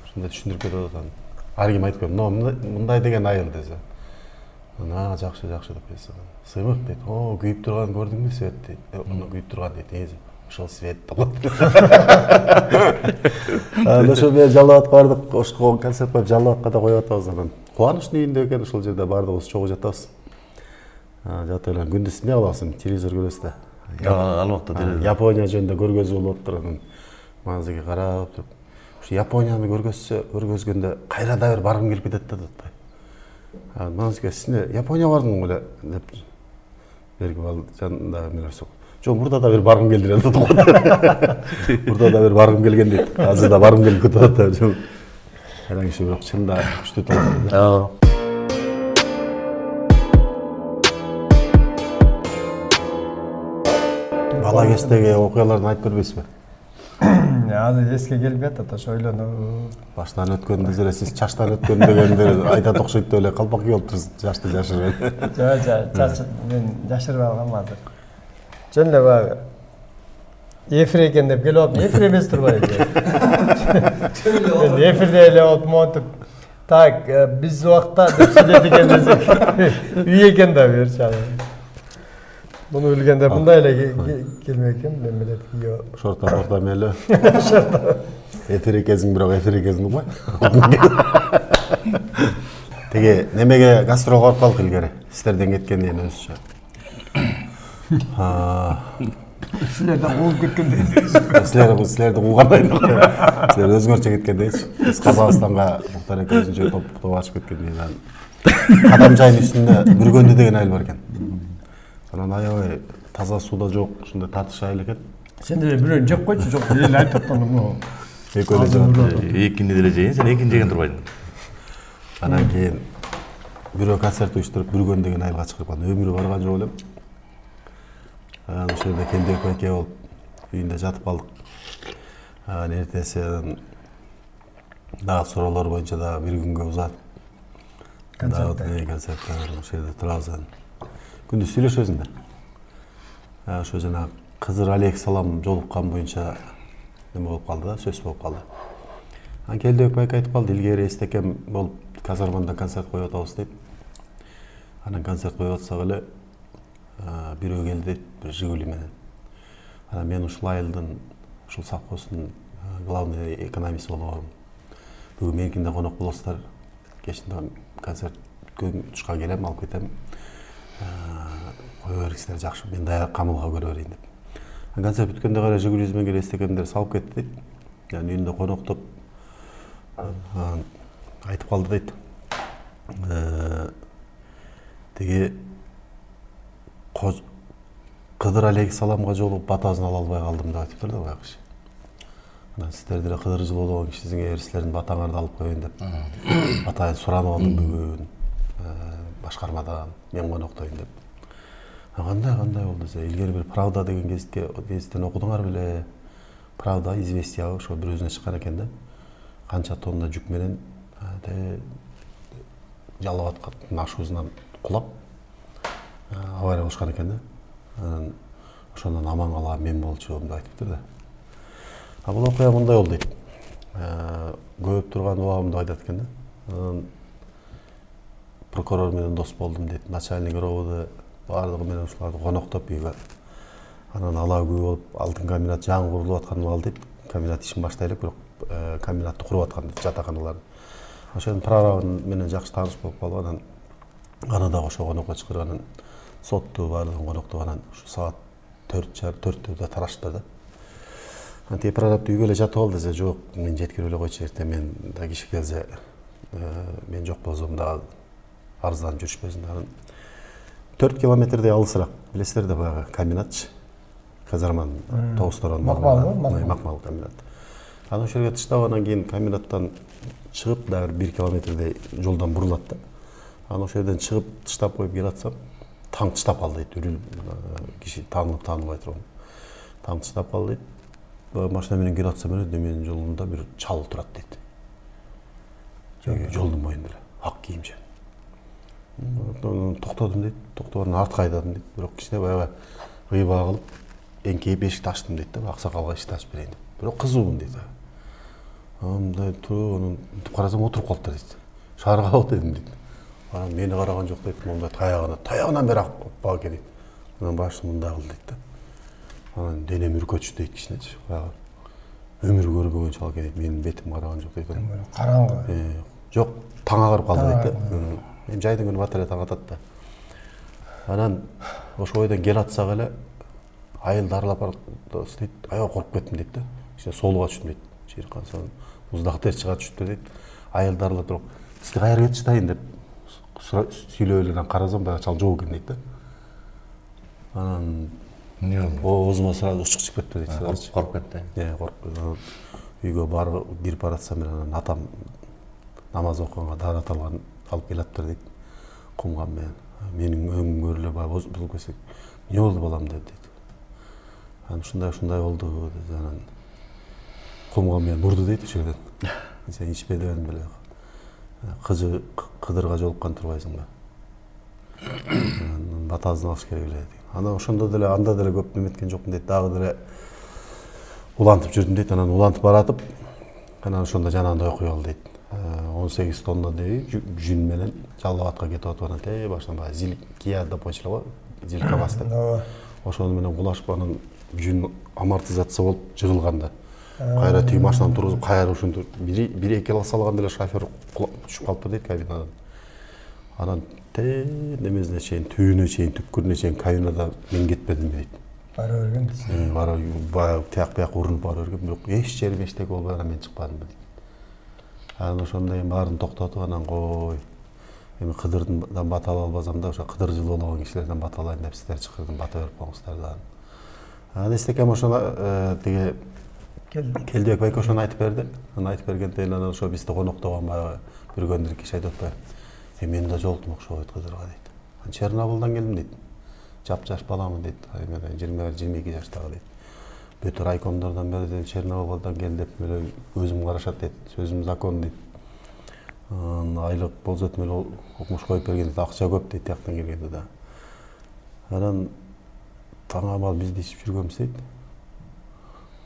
Ушундай түшүндүрүп кетип атам. Ар ким айтып келди, мындай деген айыл десе. Жакшы деп келсем. Сыймык дейт. О, күйүп турган көрдүңбү свет дейт. Муну күйүп турган дейт. Ошол свет деп. Ошо мен Жалал абад бардык, Ошко концерт коюп Жалал абадка да коюп атабыз анан. Кубанычтын үйүндө экен, ошол жерде бардыгыбыз чогуу жатабыз. Жатып эле күндүз эмне кыласың? Телевизор көрөсүз да. Албакта телевизор. Япония жөнүндө көргөзүү болуп атыр анан. Мазыга карап туруп. Ушу Японияны көргөзгөндө кайрада бир баргым келип кетет да атпай. Мазыга сине Япония бардың беле деп бергип ал жанында эмелерсиң. Жок, мурда да бир баргым келди деп атат. Мурда да бир баргым келген дейт. Азыр да баргым келип кетип атат. Жок. Айдан киши бирок чында күчтүү талап. Бала кездеги окуяларды айтып көрбөйсүзбү? Азыр эске келбей атат, ошо ойлонуп. Баштан өткөндө эле сиз чачтан өткөн дегендер айтат окшойт деп эле калпак кийип олуптуруз, жашты жашырып. Жок, мен жашырып алгам азыр. Жөн эле баягы эфир экен деп келип алып, эфир эмес турбайбы? Мен эфирде эле болуп монтип, так, биз убакта деп сүйлөдү экен. Үй экен да берчи. Bunu bilgende bunday эле келмек экен, мен билет. Шорта мели. Эфир экенсиң, бирок эфир экенсиң го. Теге немеге гастролго барып калдык илгери. Сиздерден кеткенден кийин өзүчө. Силерден кууп кеткендей. Силерди куугандай. Силер өзүңөрчө кеткендейчи. Биз Казакстанга Муктар эке өзүнчө топ ачып кеткенден кийин Кадам жайынын үстүндө Бүргөндү деген айыл бар экен. Анан аябай таза сууда жок, ушундай тартыш айыл экен. Сен деле бирөөнү жеп койчу, жок, эл айтып атпадым. Экөөлө жеп. Экинди деле жейин, сен экинди жеген турбайсың. Анан кийин бирөө концерт уюштуруп Бүргөн деген айылга чыгарып калды. Өмүрү барган жок элем. Ошол жерде Кендек эке болуп үйүндө жатып калдык. Эртеси дагы суроолор боюнча дагы бир күнгө узат. Концерттер ошол жерде турабыз. Күндүз сүйлөшөсүң да. Ошо жана Кызыр Алейхисалам жолуккан боюнча неме болуп калды да, сөз болуп калды. Анан Келдебек байке айтып калды, илгери эстекем болуп казарманда концерт коюп атабыз дейт. Анан концерт коюп атсак эле бирөө келди дейт, бир Жигули менен. Анан мен ушул айылдын, ушул совхоздун главный экономист болгом. Бүгүн меникинде конок болосуздар. Кечинде концерт бүткөн тушка келем, алып кетем. Кое бериңиздер, жакшы, мен даяр камылга көрө берейин деп. Концерт бүткөндө кара Жигулиз менен эстекемдер салып кетти дейт. Үйүндө коноктоп айтып калды дейт. тиги Кыдыр алейхисаламга жолугуп батасын ала албай калдым деп айтыптыр да баягы киши. Анан сиздер деле Кыдыр жылы болгон кишисиң, эгер силердин батаңарды алып коеюн деп батайын суранып алдым бүгүн башкармадан мен коноктойм деп. Кандай болду десе, илгери бир Правда деген гезиттен окудуңар беле? Правда, известия ошо бир өзүнө чыккан экен да. Канча тонна жүк менен Жалал Абадтын ашуусунан кулап авария болушкан экен да. Анан ошондон аман кала мен болчумун деп айтыптыр да. Бул окуя мындай болду дейт. Көп турган убагымда айтат экен да. Анан прокурор менен дос болдум дейт. Начальник ровд баардыгы менен ушуларды коноктоп үйгө. Анан ала күбө болуп, алтын комбинат жаңы курулуп атканын алды дейт. Комбинат ишин баштайлык, бирок комбинатты куруп аткан дейт, жатаканаларды. Ошонун прорабы менен жакшы тааныш болуп калып, анан аны дагы ошо конокко чакырып, анан сотту баардыгын коноктоп, анан ушу саат 4:30 тарашыптыр да. Анан тиги прораб үйгө эле жатып ал десе, жок, мен жеткирип эле койчу, эртең мен да киши келсе, мен жок болсом дагы арызданып жүрүшпөсүн. Анан 4 километрдей алысыраак, билесиздер да баягы комбинатчы. Казарманын тоосторону макмал комбинат. Анан ошол жерге тыштап, анан кийин комбинаттан чыгып дагы 1 километрдей жолдон бурулат да. Анан ошол жерден чыгып тыштап коюп келатсам, таң тыштап калды дейт. Үрүл киши таанылбай турган. Таң тыштап калды дейт. Машина менен келатсам эле менин жолумда бир чал турат дейт. Жолдун боюнда эле, ак кийимче. Токтодум дейт. Токтогондон артка айдадым дейт. Бирок кичине баягы кыйбаа кылып, эңкейип эшикти ачтым дейт да. Аксакалга эшикти ачып берейин деп. Бирок кызуумун дейт. Мындай туруп, анан карасам отуруп калыптыр дейт. Шаарга дедим дейт. Анан мени караган жок дейт. Мондай таягынан бери аппак экен дейт. Анан башын мындай кылды дейт да. Анан денем үркөчтү дейт кичинечи. Баягы өмүр көрбөгөн чал экен дейт. Менин бетим караган жок дейт. Караңгы. Жок, таң агарып калды дейт да. Мен жайдын күнү бат эле таң атат да. Анан ошол бойдон келатсак эле айылды аралап барып дейт. Аябай коркуп кеттим дейт да. Иште соолуга түштүм дейт. Чыйыркан соң муздак тер чыга түштү дейт. Айылды аралап туруп, сизди кайерге кетиштайын деп сүйлөп эле карасам баягы чал жок экен дейт да. Анан оозума сразу учук чыгып кетти дейт. Коркуп кетти. Коркуп. Үйгө барып кирип баратсам мен анан атам намаз окуганга даарат алып келаптыр дейт. Кумган менен. Менин өңүм эле баягы бузулуп кетсек, эмне болду балам дейт. Анан ушундай болду дейт. Анан кумган менен урду дейт ошол жерден. Сен ичпедиң беле. Кыдырга жолуккан турбайсың ба? Анан батасын алыш керек эле дейт. Анан ошондо деле анда деле көп неметкен жокмун дейт. Дагы деле улантып жүрдүм дейт. Анан улантып баратып, анан ошондо жанагындай окуя болду дейт. 18 тоннадей жүн менен Жалал Абадка кетип атып, анан башынан баягы зилкия деп койчулар го, зилкабас деп. Ошону менен кулашып, анан жүн амортизация болуп жыгылганда. Кайра тиги машинаны тургузуп, кайра ушинтип 1-2 кило салганда эле шофер түшүп калыптыр дейт кабинадан. Анан немесине чейин, түбүнө чейин, түпкүрүнө чейин кабинада мен кетпедим дейт. Бара берген. Баягы тияк урунуп бара берген, бирок эч жерим эчтеке болбой анан мен чыкпадым дейт. Анан ошондой баарын токтотуп, анан кой. Эми Кыдырдан бата ала албасам да, ошо Кыдыр жылы болгон кишилерден бата алайын деп сиздер чакырдым, бата берип коюңуздар да. Анан эстекем ошону тиги Келдибек байке ошону айтып берди. Анан айтып бергенден анан ошо бизди коноктогон баягы бүргөндөр киши айтып атпайбы? Мен да жолуктум окшобойт Кыдырга дейт. Чернобылдан келдим дейт. Жап-жаш баламын дейт. Мен 20-22 жаштагы дейт. Бүтүн райкомдордон бери Чернобылдан келди деп эле өзүм карашат дейт. Сөзүм закон дейт. Айлык болсо эле окумуш коюп берген дейт. Акча көп дейт тияктан келгенде да. Анан таң амал бизди ичип жүргөнбүз дейт.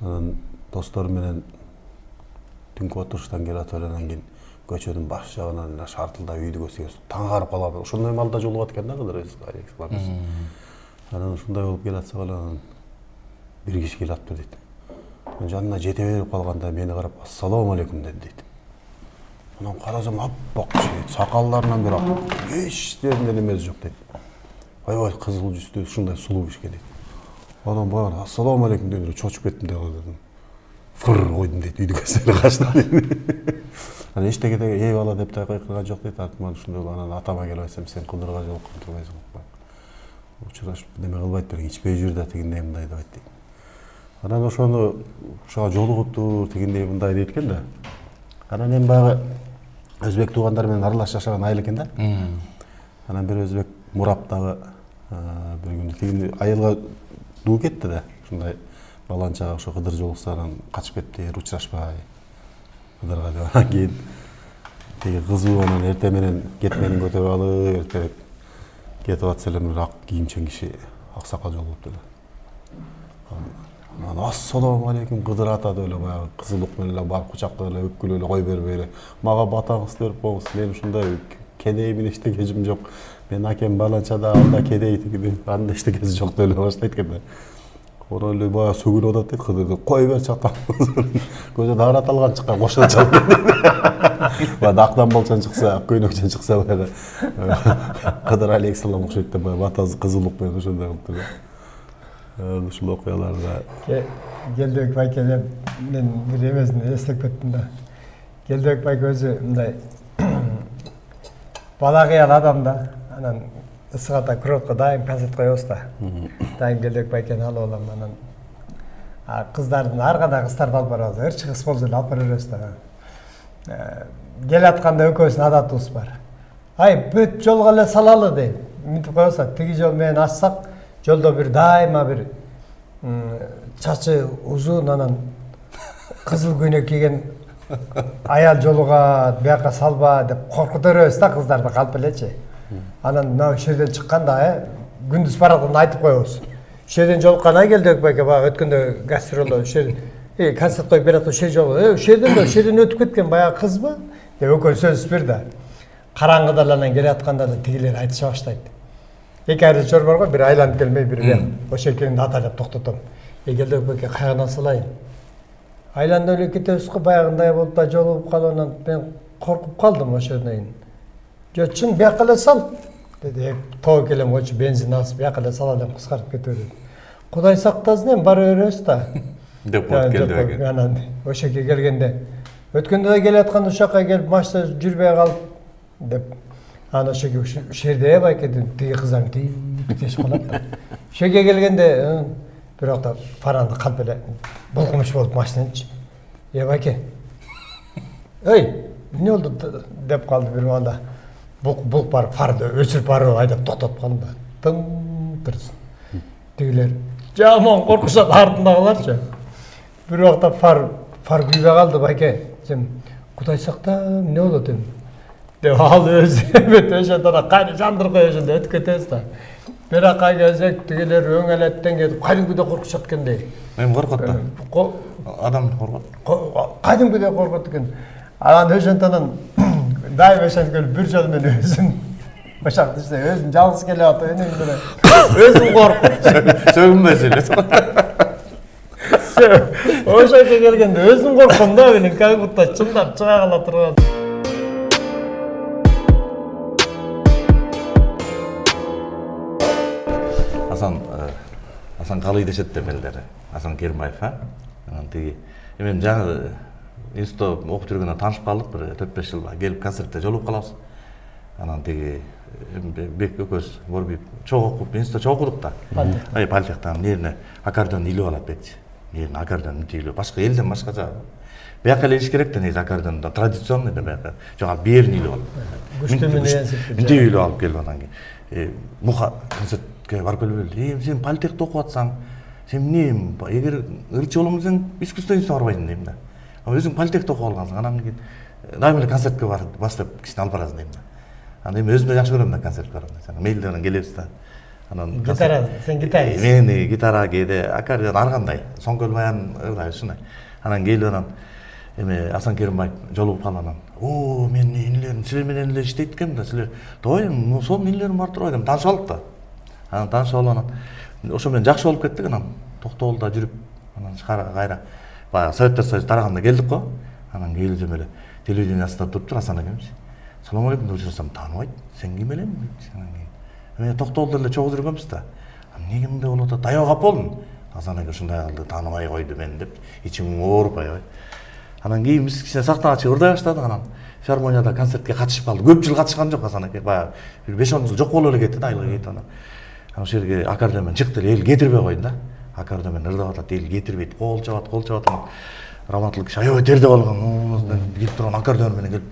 Анан досторум менен түнкү отуруштан келип атып, анан кийин көчөнүн баш жагынан шартылдап үйдү көрсөбүз таң карап калам. Ошондой маалда жолугат экен да Кыдыр. Анан ушундай болуп келатса, анан бир киши келип атыптыр дейт. Жанына жете берип калганда мени карап ассалому алейкум деди дейт. Анан карасам аппак киши дейт. Сакалларынан бери эч жеринде немеси жок дейт. Аябай кызыл жүздүү, ушундай сулуу киши дейт. Анан баягы ассалому алейкум деп чочуп кеттим деп. фыр койдум дейт, үйдү көзүнө качтым дейт. Анан эчтеке эй бала деп да кыйкырган жок дейт. Артыман ушундай анан атама келип айтсам, сен Кыдырга жолуккан турбайсың. Учурашып неме кылбайт бериң, ичпей жүр да тигиндей мындай деп айтты. Анан ошого жолугуптур тигиндей мындай дейт экен да. Анан эми баягы өзбек туугандар менен аралаш жашаган айыл экен да. Анан бир өзбек мурап дагы бир күнү тигини айылга дуу кетти да. Ушундай баланчага ошо Кыдыр жолукса анан качып кетиптир, учурашпай. Кыдырга деп анан кийин тиги кызуу анан эртең менен кетменин көтөрүп алып, эртерээк кетип атса эле бир ак кийимчен киши аксакал жолугупту да. Анан ассаламу алейкум Кыдыр ата деп эле баягы кызылык менен эле барып кучактап эле өпкүлөп эле кой бербей эле. Мага батаңызды берип коюңуз. Мен ушундай кедей менен эчтекежим жок. Мен акем баланчада анда кедей тигиди, анда эчтекеси жок деп эле баштайт экен да. Ora эле баягы сөгүнүп атат дейт Кыдырды. Кой бер чатам. Көзү даарат алган чыккан кошо чалып. Баягы актан болчон чыкса, көйнөкчөн чыкса баягы Кыдыр алейхиссалам окшойт деп баягы батасы кызылык менен ошондой кылып туруп. Ушул окуяларда Келдебек байке мен бир эмесин эстеп кеттим да. Келдебек байке өзү мындай бала кыял адам да. Анан ысык ата курортко дайым концерт коебуз да. Дайым Келдебек байкени алып алам. Анан кыздардын ар кандай кыздарды алып барабыз. Ырчы кыз болсо эле алып бара беребиз да. Келатканда экөөбүздүн адатыбыз бар. Ай, бүт жолго эле салалы дейт. Мынтип коебуз, тиги жол менен ачсак, жолдо бир дайыма бир чачы узун анан кызыл көйнөк кийген аял жолугат, бияка салба деп коркута беребиз да кыздарды калп элечи. Анан мына ушул жерден чыкканда күндүз баратканда айтып коебуз. Ушул жерден жолуккан Келдебек байке баягы өткөндө гастролдо ушул концерт коюп берет ушул жолу. Ушул жерден өтүп кеткен баягы кызбы? Деп экөө сөзүшпөр да. Караңгыда эле анан келатканда эле тигилер айтыша баштайт. Эки айры жол бар го, бир айланып келмей, бир ошол экенин атайлап токтотом. Келдебек байке кайгана салайын. Айланып эле кетебиз го, баягындай болуп да жолугуп калып анан мен коркуп калдым ошондон. Жо чын бияка эле сал деди. Тоо келем очу бензин асып бияка эле сала элем кыскартып кетип деди. Кудай сактасын эми бара беребиз да. Деп коет Келдебек. Анан ошоке келгенде өткөндө да келатканда ушакка келип машина жүрбөй калып деп анан ошоке ушул жерде байке тиги кыздар тиешип калат да. Ошоке келгенде бирок да фаранды калп эле булкумуш болуп машинанчы. Байке. Эй, эмне болду деп калды бир маалда. Булк барып фарды өчүрүп барып айдап токтотуп калдым да. Тым тырс. Тигилер жаман коркушат артындагыларчы. Бир убакта фар күйбөй калды байке. Сен Кудай сакта эмне болот эми? Деп ал өзү бет ошондо кайра жандырып коюп ошондо өтүп кетебиз да. Бирок келсек тигилер өңөлөттөн кетип кайдынгыдай коркушат экендей. Эми коркот да. Адам коркот. Кайдынгыдай коркот экен. Анан ошондон дайым ошентип бир жол менен өзүм башакты иште өзүм жалгыз келип атып энем менен өзүм коркуп Сөгүнбөсү эле. ошоке келгенде өзүм коркком да менин как будто чындап чыга кала турган. Асан калый дешет деп элдер. Асан Керимбаев, Анан тиги эми жаңы институтта окуп жүргөндө таанышып калдык, бир 4-5 жыл келип концертте жолугуп калабыз. Анан тиги бек экөөбүз борбуйп чогуу окуп, институтта чогуу окудук да. Политехта эмне аккордеон илип алат бекчи. Мен аккордеон илип, башка элден башкача. Бияка эле иш керек да, негизи аккордеондо традиционный да бияка. Жок, бээрин илип алып. Күчтүү менен Мынтип илип алып келип анан кийин муха концертке барып келип сен политехте окуп атсаң, сен эмне эгер ырчы болом десең искусство институтуна барбайсың дейм да. Өзүң политехте окуп алгансың, анан кийин дайым эле концертке барып баштап кичине алып барасың дейм да. Анан эми өзүм да жакшы көрөм да концертке барганды. Мейли менен келебиз да. Анан гитара, сен гитарист. Мен гитара, кээде аккордеон ар кандай, соңкөл баян ушундай. Анан келип анан эми Асан Керимбаев жолугуп калып анан менин инилерим силер менен эле иштейт экен да, силер той сонун инилерим бар турбайбы деп таанышып алдык да. Анан таанышып алып анан ошо менен жакшы болуп кеттик. Анан Токтогулда жүрүп анан кайра баягы Советтер Союзу тараганда келдик го. Анан келип эле телевидениясында туруптур Асан экенбиз. Салам алейкум деп сурасам тааныбайт. Сен ким элем деп. Анан кийин Токтогулда эле чогуу жүргөнбүз да. Эмнеге мындай болуп атат? Аябай кап болдум. Hasan ака ушундай кылды, тааныбай койду мени деп, ичим ооруп аябай. Анан кийин биз кичине сахнага чыгып ырдай баштадык, анан филармонияда концертке катышып калды. Көп жыл катышкан жок Hasan ака, баягы бир 5-10 жыл жок болуп эле кетти да, айылга кетип анан. Анан ошол жерге аккордеон чыкты эле, эл кетирбей койду да. Аккордеон менен ырдап атат, эл кетирбейт, кол чабат. Раматлык киши аябай тердеп алган, келип турган аккордеон менен келип,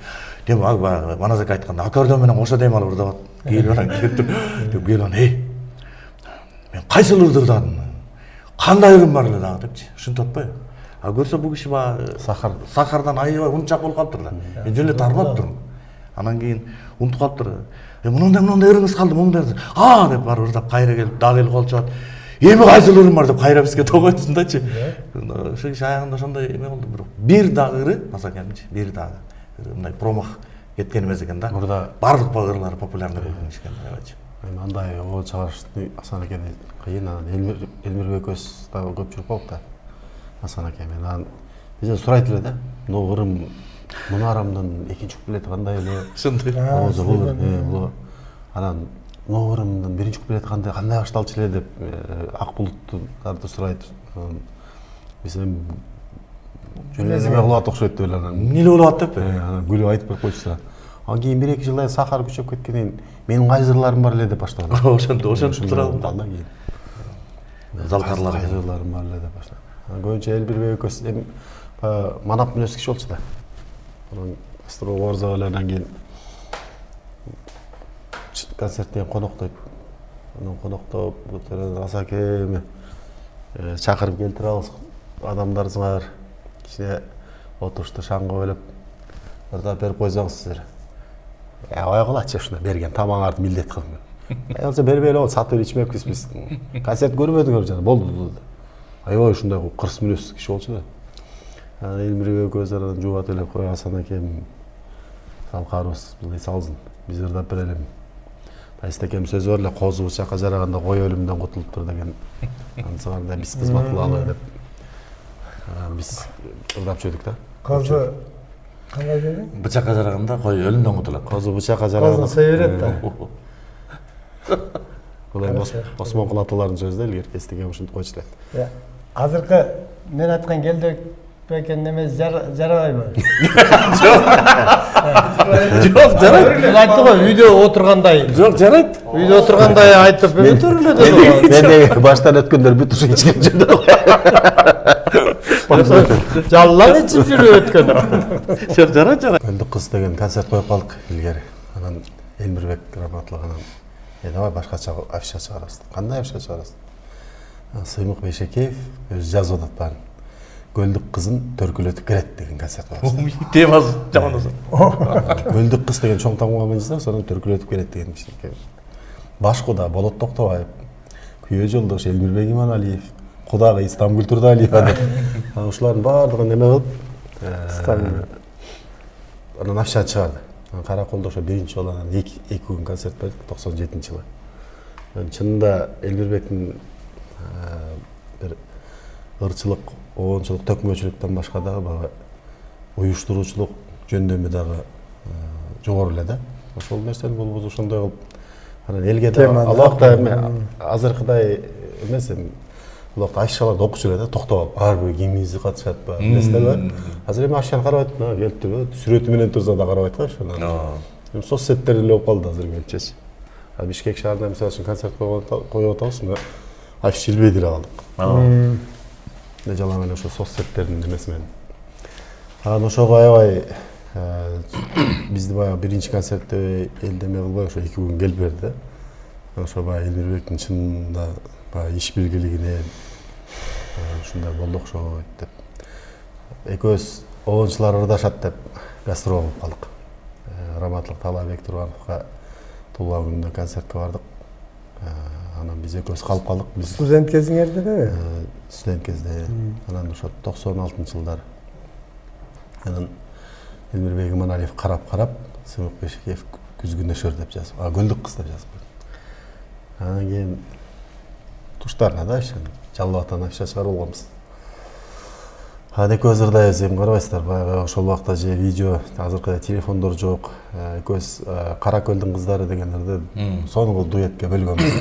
дем баягы Манас ака айтканда аккордеон менен кошо дем алып ырдап атат. Келип анан деп келип анан, мен кайсыл ырдырдадым? Кандай ырым бар эле дагы депчи, ушинтип атпайбы? А көрсө бул киши баягы сахардан аябай унчак болуп калыптыр да. Мен жөн эле тартынып турмун. Анан кийин унутуп калыптыр. Мындай ырыңыз калды, мындай деп барып ырдап кайра келип, дагы эл кол чабат. Эми кайсыл ырым бар деп кайра бизге тогойтсундачы. Ошол киши аягында ошондой эме болду, бир дагы ыры, Асакемчи, бир дагы мындай промах кеткен эмес экен да. Мурда барлык ырлары популярный болгон экен аябайчы. Андай ого чыгарышты Hasan акене кыйын, анан Элмирбек өз дагы көпчүлүк болуп да. Hasan аке менен бизден сурайт эле да. Мына ырым, мына арамдын экинчи куплети кандай эле? Ошондой. Бул анан мына ырымдын биринчи куплети кандай башталчу эле деп Ак булуттарды сурайт. Биз эми жөн эле эме кылып окшойт деп эле анан Эмне болуп атат деп? анан күлүп айтып берип койчу. Анан кийин 1-2 жылдан сахар күчөп кеткенден менин кай жырларым бар эле деп баштады. Ошентип туралды да. Кийин Залкарлар. кай жырларым бар эле деп баштады. Анан көбүнчө Элбирбек экөөс эми манап мүнөз киши болчу да. Анан гастрол орзап эле анан кийин концерттен коноктойт. Анан коноктоп, Асаке чакырып келтире алабыз адамдарыңар кичине отурушта шаңга ойлоп ырдап берип койсоңуз силер. Аябай кылачы ушуна берген тамагыңарды милдет кылып. Алса бербей эле сатып эле ичмекпиз биз. Концерт көрбөдүңөр жана болду. Аябай ушундай кырс мүнөз киши болчу да. Анан Элмирбек көзүнөн жубат эле кой Hasan акем салкарыбыз мындай салсын. Биз ырдап берелим. Эстекем сөзү бар эле, козу бычакка жараганда кой өлүмдөн кутулуптур деген. Ансыганда биз кызмат кылалы деп. Биз ырдап жүрдүк да. Козу кандай деди? Бычакка жараганда кой өлүмдөн кутулат. Козу бычакка жараганда Козу сой берет да. Бул эми Осмонкул аталардын сөзү да, илгерки эстекем ушинтип койчу эле. Азыркы мен айткан келдек бекен эмес жарабайбы? Жок, жарайт. Мен айтты го үйдө отургандай. Жок, жарайт. Үйдө отургандай айтып өтөрүлө деди. Мен баштан өткөндөр бүт ушу ичкен жүрдү. Жаллан ичип жүрүп өткөн. Жок, жарайт. Көлдүк кыз деген концерт коюп калдык илгери. Анан Элмирбек раматлыгынан давай башкача афиша чыгарабыз. Кандай афиша чыгарабыз? Сыймык Бейшекеев өзү жазып атат баарын. Көлдүк кызын төркүлөтүп келет деген концерт коебуз. Темасы жаман болсо. Көлдүк кыз деген чоң тамга менен жазсак, сонун төркүлөтүп келет деген кичинекей. Башкуда Болот Токтобаев, күйөө жолдош Элмирбек Иманалиев, кудагы Истамгүл Турдалиева деп. Ушулардын баардыгын эме кылып, анан афиша чыгарды. Караколдо ошо биринчи жолу анан 2 күн концерт бердик 97-жылы. Мен чынында Элмирбектин бир ырчылык, оончулук, төкмөчүлүктөн башка дагы уюштуруучулук жөндөмү дагы жогору эле да. Ошол нерсени болбосо ошондой кылып анан элге да алакта эме азыркыдай эмес эми улакта афишаларды окучу эле да, токтоп алып ар бир кимиңиз катышат ба, эместер бар. Азыр эми афишаны карабайт, келип туруп сүрөтү менен турса да карабайт го ошону. Эми соцсеттер эле болуп калды азыр көчөчү. Бишкек шаарында мисалы үчүн концерт коюп атабыз, афиш илбей деле калдык. Жалаң эле ошо соцсеттердин эмеси менен. Анан ошого аябай бизди баягы биринчи концертте элдеме кылбай ошо 2 күн келип берди. Ошо баягы Элмирбектин чынында баягы иш билгилигине ушундай болду окшойт деп. Экөөбүз оончулар ырдашат деп гастрол кылып калдык. Раматлык Талайбек Тургановго туулган күнүнө концертке бардык. Анан биз экөөбүз калып калдык. Биз Студент кезиңерде деби? Студент кезде. Анан ошо 96-жылдары. Анан Элмирбек Иманалиев карап, Сыймык Бейшекеев күзгүнөшөр деп жазып, көлдүк кыз деп жазып койду. Анан кийин туштарына да жалып атан афиша чыгарып алганбыз. Экөөбүз ырдайбыз, эми карабайсыздар, баягы ошол убакта же видео, азыркыдай телефондор жок. Экөөбүз Кара көлдүн кыздары деген ырды сонун кылып дуэтке бөлгөнбүз.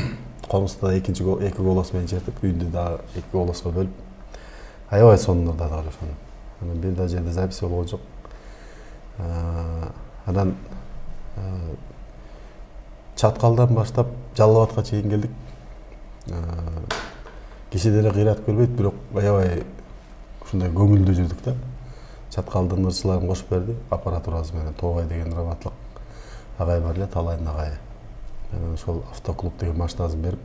комуста эки голос менен чертип үйүндө дагы 2 голоско бөлүп аябай сонун ырдадык ошону. Анан бир да жерде запись болгон жок. Анан Чаткалдан баштап Жалал Абадка чейин келдик. Киши деле кыйратып келбейт, бирок аябай ушундай көңүлдүү жүрдүк да. Чаткалдын ырчыларын кошуп берди, аппаратурасы менен Тоогай деген ырабатлык агай бар эле, Талайдын агайы. Анан ошол автоклуб деген машинасын берип,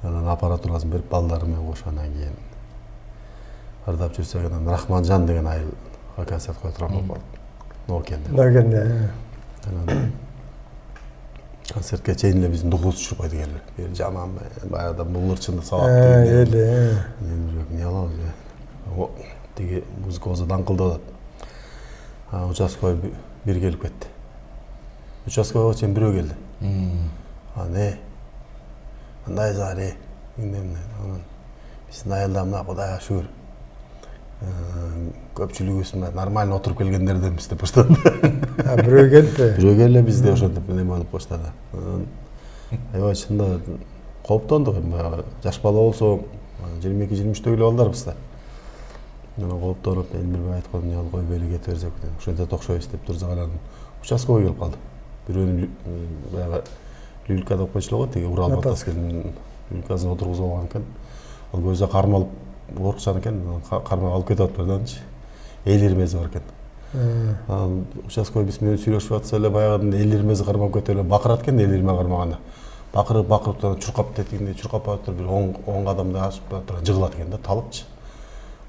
анан аппаратурасын берип балдары менен кошуп анан кийин ырдап жүрсөк, анан Рахманжан деген айыл концерт кое турган болуп калды. Нокенде. Анан концертке чейин эле биздин духубузду түшүрүп койду келип. Бир жаман баягыда бул ырчынды сабап Эле. эмне алабыз? Тиги музыкабызды даңкылдап атат. Участкой бир келип кетти. Участкойго чейин бирөө келди. Не? Кандай зари? Анан биздин айылда мына Кудайга шүгүр. Көпчүлүгүбүз нормально отуруп келгендерденбиз деп баштады. Бирөө келди. Бирөө келе бизде ошентип неме болуп баштады. Аябай чында кооптондук эми баягы жаш бала болсо 22-23 эле балдарбыз да. Анан кооптонуп Элмирбек айткан эмне кой бели кете берсек ошентсе токшойбуз деп турсак анан участкага келип калды. Бирөөнүн баягы люлька деп койчулар го, тиги Урал мотоциклдин люлькасын отургузуп алган экен. Ал көзү кармалып коркчан экен, кармап алып кетип атпыр дагычы. Эл ирмези бар экен. Анан участкой биз менен сүйлөшүп атса эле баягыдан эл ирмези кармап кетип эле бакырат экен, эл ирме кармаганда. Бакырып чуркап тетигинде чуркап барып бир 10 кадамдай ашып барып жыгылат экен да, талыпчы.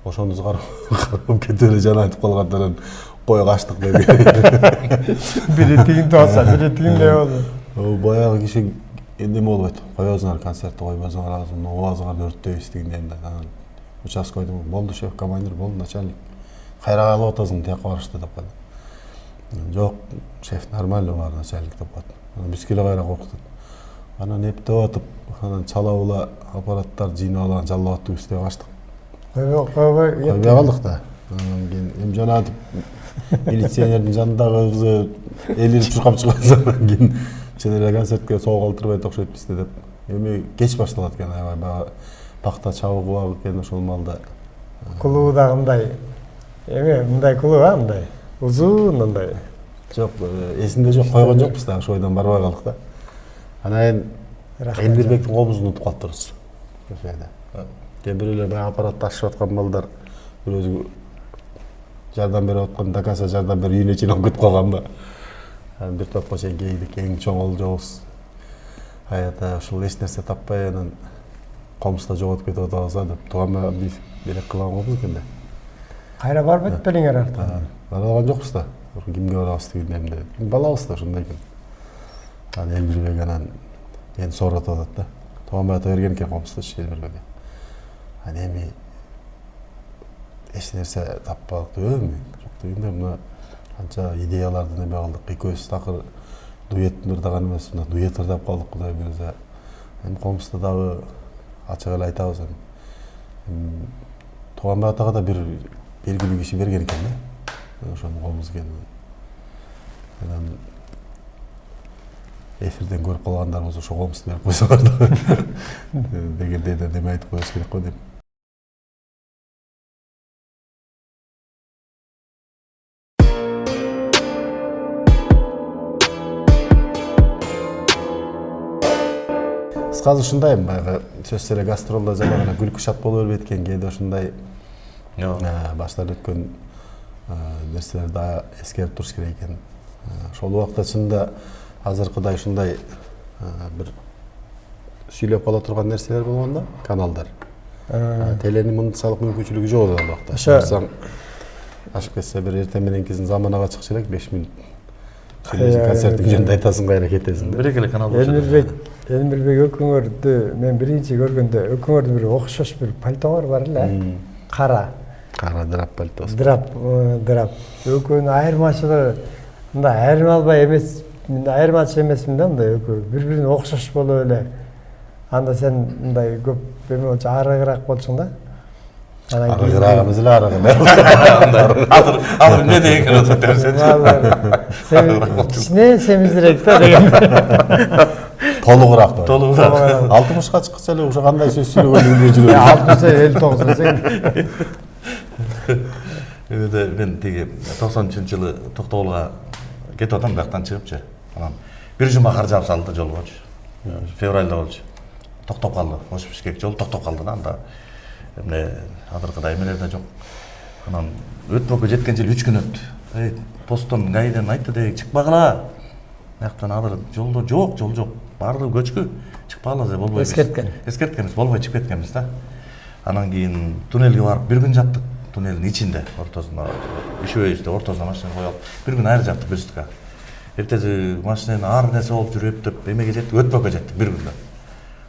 Ошондуз кармап кетип эле жана айтып калгандан кой качтык деп. Бири тигин туаса, бири тигиндей болду. Баягы киши эме болбойт. Койбосуңар концертти койбосуңар, оозуңарды өрттөйбүз дегендей. Анан участкойдо болду шеф, командир болду, начальник. Кайра калып атасың, тияка барышты деп койду. Жок, шеф нормально бар, начальник деп койду. Анан биз келе кайра коркутат. Анан эптеп атып, анан чала була аппараттар жыйнап алган Жалал Абадты үстүгө качтык. Койбой калдык да. Анан кийин эми жанагы милиционердин жанындагы кызы элирип чуркап чыгып кийин чын эле концертке соо калтырбайт окшойт бизде деп. Эми кеч башталат экен, аябай баягы пакта чабыгы бар экен ошол малда. Клубу да мындай. Мындай клуб мындай. Узун мындай. Жок, эсимде жок, койгон жокпуз да, ошол бойдон барбай калдык да. Анан Элмирбектин кобузун утуп калыптырбыз. Кээ бир эле баягы аппаратты ашып аткан балдар бирөөсү жардам берип аткан, дакаса жардам берип үйүнө чейин алып кетип калган да. Анан бир топко чейин кейдик, эң чоң олжобуз. Аята ушул эч нерсе таппай анан комуста жоготуп кетип атабыз деп Туганбек белек кылган кобуз экен да. Кайра барбайт белиңер артта. Бара алган жокпуз да. Кимге барабыз дегендемде. Балабыз да ушундай экен. Анан Элмирбек анан мени сооратып атат да. Туганбек ата берген экен комусту Элмирбекке. Анан эми эч нерсе таппадык дебейм. Жок дегенде мына канча идеяларды неме кылдык. Экөөбүз такыр дуэт ырдаган эмес, мына дуэт ырдап калдык, Кудай буюрса. Эми комуста дагы ачык эле айтабыз эми. Туганбек атага да бир белгилүү киши берген экен да. Ошону комуз экен. Анан эфирден көрүп калгандар болсо ошо комусту берип койсоңор да дегендей да неме айтып коюш керек го деп. Кыскасы ушундай баягы сөзсүз эле гастролдо жана гана күлкү шат боло бербейт экен, кээде ушундай баштан өткөн нерселерди эскерип туруш керек экен. Ошол убакта чынында азыркыдай ушундай бир сүйлөп кала турган нерселер болгон да, каналдар. Теленин мынчалык мүмкүнчүлүгү жок ал убакта. Ашып кетсе бир эртең мененкисин заманага чыкчу элек 5 мүнөт. Концерттин жөнүндө айтасың, кайра кетесиң. Бир эле канал болчу. Элмирбек экөөңөрдү мен биринчи көргөндө экөөңөрдүн бир окшош бир пальтоңор бар эле. Кара драп пальтосы. Драп. Экөөнүн айырмачылыгы мындай айырма албай эмес, айырмачы эмесмин да, мындай экөө бири-бирине окшош болуп эле. Анда сен мындай көп эме болчу, арыгыраак болчуң да. Арыгыраагыбыз эле арыгы. Азыр эмне деген экен атат дерсен. Сен семизирээк да деген. толугураак да. Толугураак. 60га чыккыча эле уже кандай сөз сүйлөгөнү билбей жүрөм. 59 десең. Мен тиги 93-жылы Токтогулга кетип атам, бияктан чыгыпчы. Анан бир жума кар жаап салды жолгочу. Февралда болчу. Токтоп калды. Ош Бишкек жол токтоп калды да. Анда эмне азыркыдай эмелер да жок. Анан өтмөккө жеткенче 3 күн өттү. Посттон гайден айтты деги чыкпагыла. Бияктан азыр жолдо жок, жол жок. Баардыгы көчкү. Чыкпагыла десе болбойт. Эскерткенбиз, болбой чыгып кеткенбиз да. Анан кийин туннелге барып бир күн жаттык. Туннелдин ичинде, ортосунда, ишөбөйүздө ортосуна машина коюп алып, бир күн айры жаттык бирстикка. Эртеси машинанын ар нерсе болуп жүрүп эптеп, эмеге жеттик, өтмөккө жеттик бир күндө.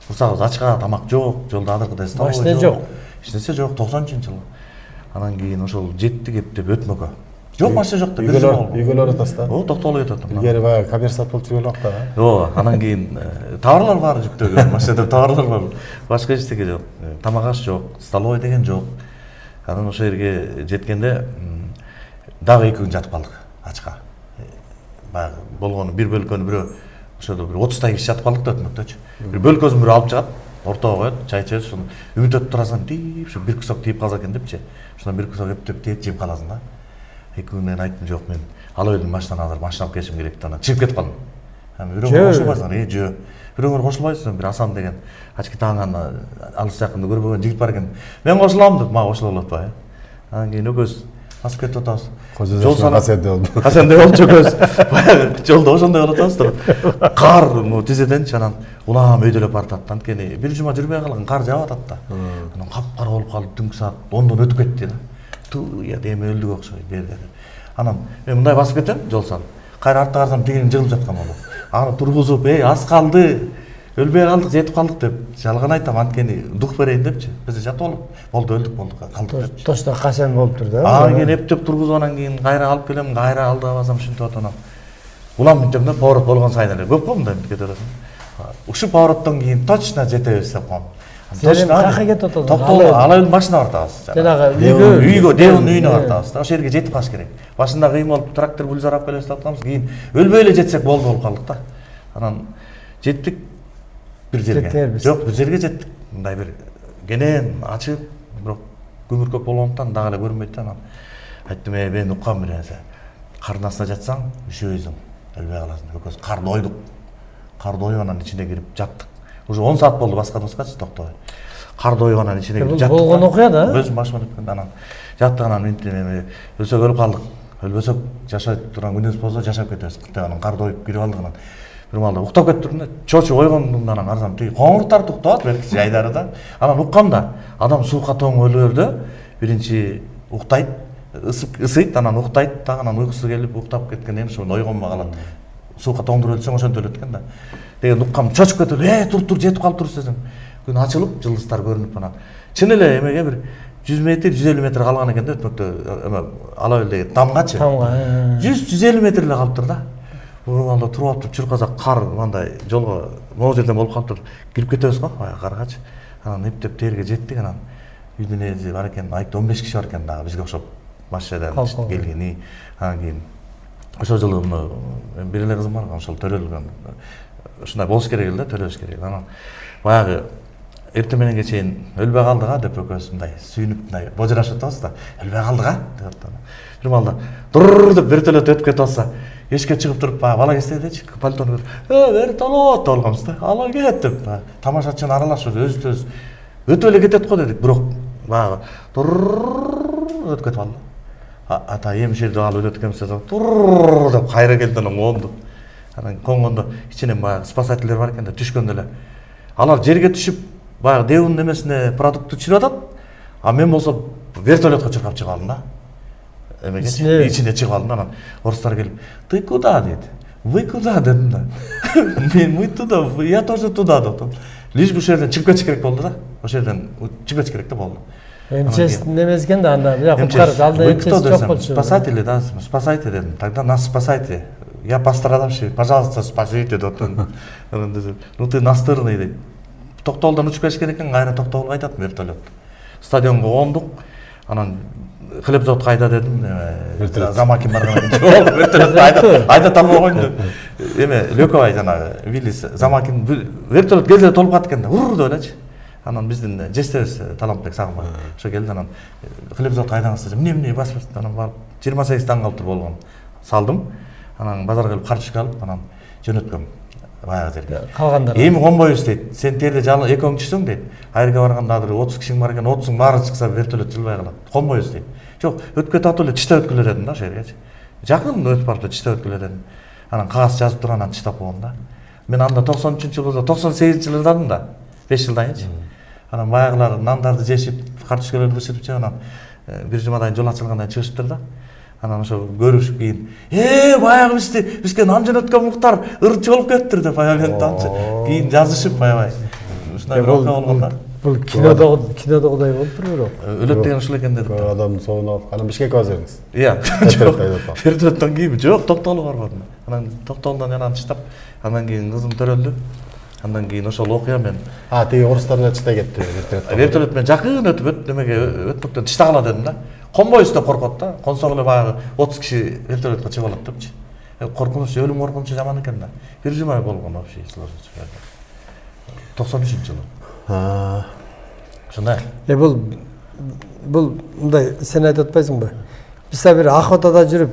Курсагыбыз ачка, тамак жок, жолдо адыркыдай столовой жок. Машина жок. Эч нерсе жок, 90-жылы. Анан кийин ошол жеттик эптеп өтмөккө. Жок машина жок да, бир жума болду. Үйгөлөр атасыз да. Токтогулга кетип атам. Илгери баягы коммерсант болуп жүргөн убакта. Анан кийин товарлар бар жүктөгөн, машинада товарлар бар. Башка эчтеке жок. Тамак аш жок, столовой деген жок. Анан ошол жерге жеткенде дагы 2 күн жатып калдык ачка. Баягы болгону бир бөлкөнү бирөө ошодо бир 30 киши жатып калдык да өтмөктөчү. Бир бөлкөсүн бирөө алып чыгат, ортого коет, чай ичебиз, ошону үмүт өтүп турасың, тийип, ошо бир кусок тийип калса экен депчи. Ошондон бир кусок эптеп тиеп жеп каласың да. 2 күндөн айттым, жок, мен ала элдин машинаны азыр машина алып келишим керек деп анан чыгып кетип калдым. Бирөөгө кошулбайсыңар, жөө. Бирөөңөр кошулбайсыңар, бир Асан деген ачки таңган алыс жакында көрбөгөн жигит бар экен. Мен кошулам деп, мага кошула болот ба? Анан кийин экөөбүз басып кетип атабыз. Жол санап болду. Касенде болчу экөөбүз. Жолдо ошондой болуп атабыз. Кар тизеденчи анан улам өйдөлөп баратат. Анткени бир жума жүрбөй калган, кар жаап атат да. Анан капкара болуп калып, түнкү саат 10дон өтүп кетти да. Тууя эми өлдүк окшойт берде. Анан мен мындай басып кетем, жол санап. Кайра артта карасам тигинин жыгылып жаткан болду. Аны тургузуп, аз калды. Өлбөй калдык, жетип калдык деп жалган айтам, анткени дух берейин депчи. Биз жатып алып, болду өлдүк болдук, калдык депчи. Точно касен болуп тур да. Анан кийин эптеп тургузгандан кийин кайра алып келем, кайра алдыга басам, ушинтип атам. Улам мынтем да поворот болгон сайын эле көп мындай кетип атасың. Ушу повороттон кийин точно жетебиз деп коем. Сен каяка кетип атасың? Токтогулга ала элдин машина бартабыз. Жанагы үйгө, Девонун үйүнө бартабыз да. Ошол жерге жетип калыш керек. Башында кыйын болуп трактор бульзар алып келебиз деп атканбыз, кийин өлбөй эле жетсек болду болуп калдык да. Анан жеттик бир жерге. Жок, бир жерге жеттик. Мындай бир кенен ачып, бирок көмүркөк болгондуктан дагы эле көрүнбөйт да. Анан айттым, мен уккам бир нерсе. Кардын астына жатсаң, üşөйсүң, өлбөй каласың. Экөөбүз карда ойдук. Карда ойгонан ичине кирип жаттык. Уже 10 саат болду басканыбызгачы токтобой. Карда ойгонан ичине кирип жаттык. Болгон окуя да. Өзүм башыма өткөндө анан жаттык, анан мынтип өлсөк өлүп калдык. Өлбөсөк жашай турган күнүбүз болсо жашап кетебиз деп анан карда ойуп кирип алдык. Анан бир маалда уктап кетиптирмин да. Чочуп ойгондумда анан карасам тиги коңуруктар уктап атат, берки жайдары да. Анан уккам да, адам суукка тоң өлөрдө биринчи уктайт, ысыйт, анан уктайт, дагы анан уйкусу келип уктап кеткенден кийин ошо ойгонбой калат. Суукка тоңдуруп өлсөң ошентип өлөт экен да. Деген уккам, чочуп кетип, тур жетип калып тур десем. Күн ачылып, жылдыздар көрүнүп анан. Чын эле эмеге бир 100 метр, 150 метр калган экен да өтмөктө эме ала эле тамгачы. Тамга. 100-150 метр эле калыптыр да. Урманда туруп алып чуркасак кар мындай жолго могу жерден болуп калыптыр. Кирип кетебиз го, каргачы. Анан эптеп терге жеттик, анан үйдүн эзи бар экен, айтты 15 киши бар экен дагы бизге окшоп машинадан келгени. Анан кийин ошол жылы бир эле кызым бар, ошол төрөлгөн. Ушундай болуш керек эле да, төлөш керек. Анан баягы эртең мененге чейин өлбөй калдык а деп экөөбүз мындай сүйүнүп мындай божурашып атабыз да. Өлбөй калдык а деп атты. Бир маалда дур деп вертолет өтүп кетип атса, эшикке чыгып туруп баягы бала кездегичи пальтону көрүп, вертолет деп алганбыз да. Ала кет деп тамашачыны аралашып өзүбүз өтүп эле кетет го дедик, бирок баягы тур өтүп кетип калды. Ата эмшерди алып өтөт экенбиз деп тур деп кайра келди, анан коңду. Анан коңгондо ичинен баягы спасательдер бар экен да, түшкөндө эле. Алар жерге түшүп баягы Девонун эмесине продукт түшүрүп атат. А мен болсо вертолетко чуркап чыгып алдым да. Эмеге ичине чыгып алдым. Анан орустар келип, "Ты куда?" дейт. "Вы куда?" дедим да. Мен "Мы туда, я тоже туда" дептим. Лишь бы ошол жерден чыгып кетиш керек болду да. Ошол жерден чыгып кетиш керек да болду. МЧС немес экен да анда, бирок куткарып алды, МЧС жок болчу. Спасатели, да, спасайте дедим. Тогда нас спасайте. Я пострадавший, пожалуйста, спасите дептим. Анан десем, "Ну ты настырный" дейт. Токтогулдан учуп келишкен экен, кайра Токтогулга айтат вертолет. Стадионго кондук. Анан хлеб завод кайда дедим. Вертолет. Замакин барган. Жок, вертолет айдата албаган деп. Эме Лөкөбай жанагы Виллис Замакин вертолет келсе толуп калат экен да. Ур деп элечи. Анан биздин жестебиз Таламбек Сагынбай. Ошо келди анан хлеб завод кайдаңыз десем, эмне бас анан барып 28 таң калып болгон. Салдым. Анан базарга келип карточка алып анан жөнөткөм. Баягы жерге. Калгандар. Эми конбойбуз дейт. Сен терде жалы экөөң түшсөң дейт. Айырга барганда адыр 30 кишиң бар экен, 30-ың баары чыкса вертолет жылбай калат. Конбойбуз дейт. Жок, өткө татып эле тиште өткүлөр дедим да ошол жерге. Жакын өтүп барып тиште өткүлөр дедим. Анан кагаз жазып турган анан тиштап болгон да. Мен анда 93-жылда, 98-жылдадым да. 5 жылдан кийинчи. Анан баягылар нандарды жешип, карточкаларды бышырып чыгып анан бир жумадан жол ачылгандан чыгышыптыр да. Анан ошо көрүшүп кийин, баягы бизге нан жөнөткөн Муктар ырчы болуп кетиптир деп баягы мени таанычы. Кийин жазышып баягы. Ушундай бир окуя болгон да. Бул кинодогудай болуптур бирок. Өлөт деген ушул экен дедип. Адамдын соонун алып, анан Бишкекке бара бериңиз. Iya. Вертолет айдап калып. Вертолеттон кийин жок, токтоолго барбадым. Анан токтоолдон анан тыштап, андан кийин кызым төрөлдү. Андан кийин ошол окуя мен Тиги орустардын ичте кетти вертолет. вертолет менен жакын өтүп немеге өтпөктөн тиштагыла дедим да. Конбойбуз деп коркот да. Консоң эле баягы 30 киши вертолетко чыгып алат депчи. Коркунуч, өлүм коркунучу жаман экен да. Бир жумай болгон вообще сложность. 93-жылы. Ушундай. Бул мындай сен айтып атпайсыңбы? Биз бир охотада жүрүп,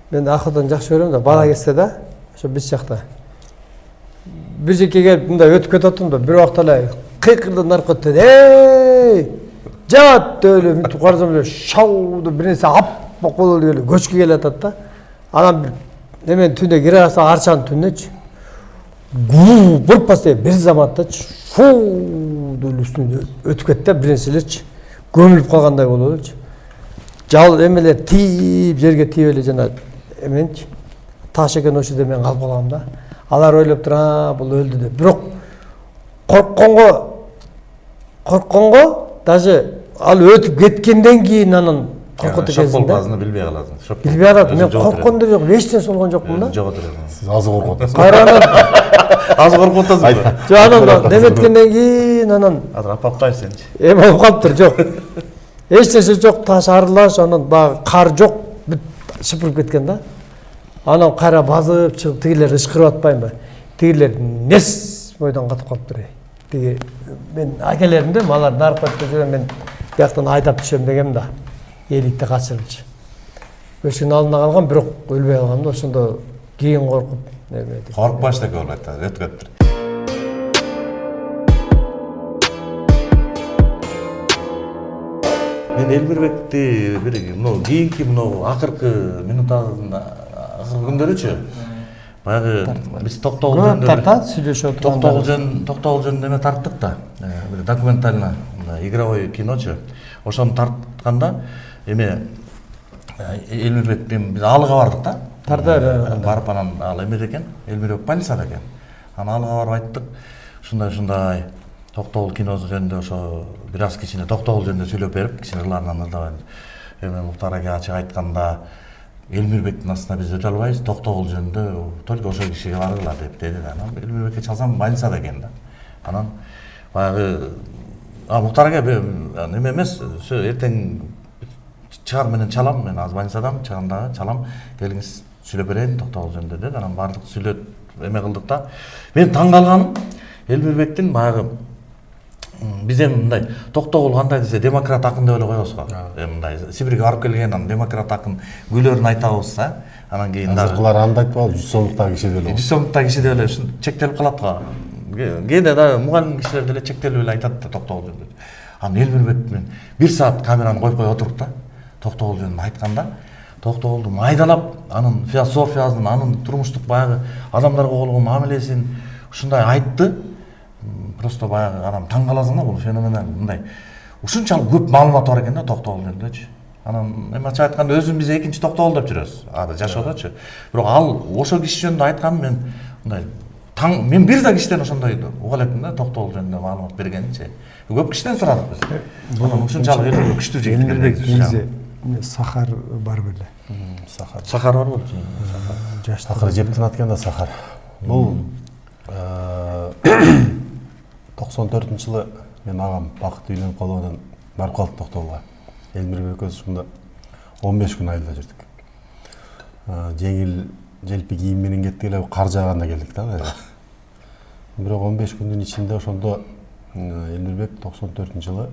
мен охотаны жакшы көрөм да, бала кезде да, ошо биз жакта. Бир жерге келип мындай өтүп кетиптим да, бир убакта эле кыйкырдан аркы өтүп, жат деп эле мынтип карасам эле шау деп бир нерсе аппак болуп эле көчкү келатат да. Анан бир немени түндө кире калса арчанын түнүнөчү. Гуу болуп калса бир заматтачы фуу деп үстүнөн өтүп кетти да, бир нерселерчи көмүлүп калгандай болуп элечи. Жал эмелер тийип жерге тийип эле жана эменчи таш экен ошо жерде мен калып калгам да. Алар ойлоп тур, бул өлдү деп. Бирок коркконго даже ал өтүп кеткенден кийин анан коркут экенсиң да. Шок билбей каласың. Билбей калат. Мен корккон деп жок, эч нерсе болгон жокмун да. Жок отурасың. Сиз азы коркуп атасыз. Кайрадан Азыр коркуп атасың. жок анан неметкенден кийин анан Азыр апаптайсың сенчи. болуп калыптыр, жок. Эч нерсе жок, таш арылаш, анан багы кар жок, бүт шыпырып кеткен да. Анан кайра базып чыгып тигилер ышкырып атпайбы? Тигилер нес бойдон катып калыптыр. Тиги мен акелеримде малар нарып кетип жүрөм, мен бияктан айдап түшөм дегем да. Эликти качырыпчы. Өшүн алдына калган, бирок өлбөй калгам да, ошондо кийин коркуп неметти. Коркпаш деп болот да, өтүп кетиптир. Мен Элмирбекти бир кийинки акыркы минуттарында акыркы күндөрүчү баягы биз токтогул тартат сүйлөшүп отурганда. токтогул жөнүндө эме тарттык да. Бир документально игровой киночу. Ошону тартканда эме Элмирбекпен биз алыга бардык да. Барып анан ал эмеде экен, Элмирбек больницада экен. Анан алыга барып айттык, ушундай токтогул киносу жөнүндө ошо бир аз кичине токтогул жөнүндө сүйлөп берип, кичине ырларынан ырдабай. Эми Муктар аке ачык айтканда Элмирбектин астына биз өтө албайбыз, токтогул жөнүндө только ошол кишиге баргыла деп деди да. Анан Элмирбекке чалсам больницада экен да. Анан баягы Муктар аке неме эмес, эртең чыгар менен чалам, мен азыр больницадамын, чыгanda чалам, келиңиз сүйлөп берейин токтогул жөнүндө деди. Анан бардык сүйлөп эме кылдык да. Мен таң калганым Элмирбектин баягы биз эми мындай токтогул кандай десе демократ акын деп эле коебуз го. Мындай Сибирге барып келген анан демократ акын күйлөрүн айтабыз, анан кийин Азыркылар анда айтып калды, 100 сомдуктагы киши деп эле. 100 сомдуктагы киши деп эле чектелип калат го. Кээде да мугалим кишилер деле чектелип эле айтат да токтогул жөнүндө. Анан Элмирбек менен 1 саат камераны коюп кой отуруп да токтогул жөнүндө айтканда, токтогулду майдалап, анын философиясын, анын турмуштук баягы адамдарга болгон мамилесин ушундай айтты. Просто баягы анан таң каласың да, бул феноменал мындай. Ушунчалык көп маалымат бар экен да токтогул жөнүндөчү. Анан эми ачык айтканда өзүм биз экинчи токтогул деп жүрөбүз. Жашоодочу. Бирок ал ошол киши жөнүндө айткан мен мындай мен бир да кишиден ошондой уга электим да, токтогул жөнүндө маалымат бергенчи. Көп кишиден сурадык биз. Анан ушунчалык эле күчтүү жигит. Сахар бар беле. Сахар бар болчу. Сахар жептин аткан да Сахар. Бул 94-жылы мен агам бакыт үйлөнүп калгандан барып калдык токтогулга. Элмирбек өзү ушунда 15 күн айылда жүрдүк. Жеңил желпи кийим менен кеттик эле, кар жааганда келдик да. Бирок 15 күндүн ичинде ошондо Элмирбек 94-жылы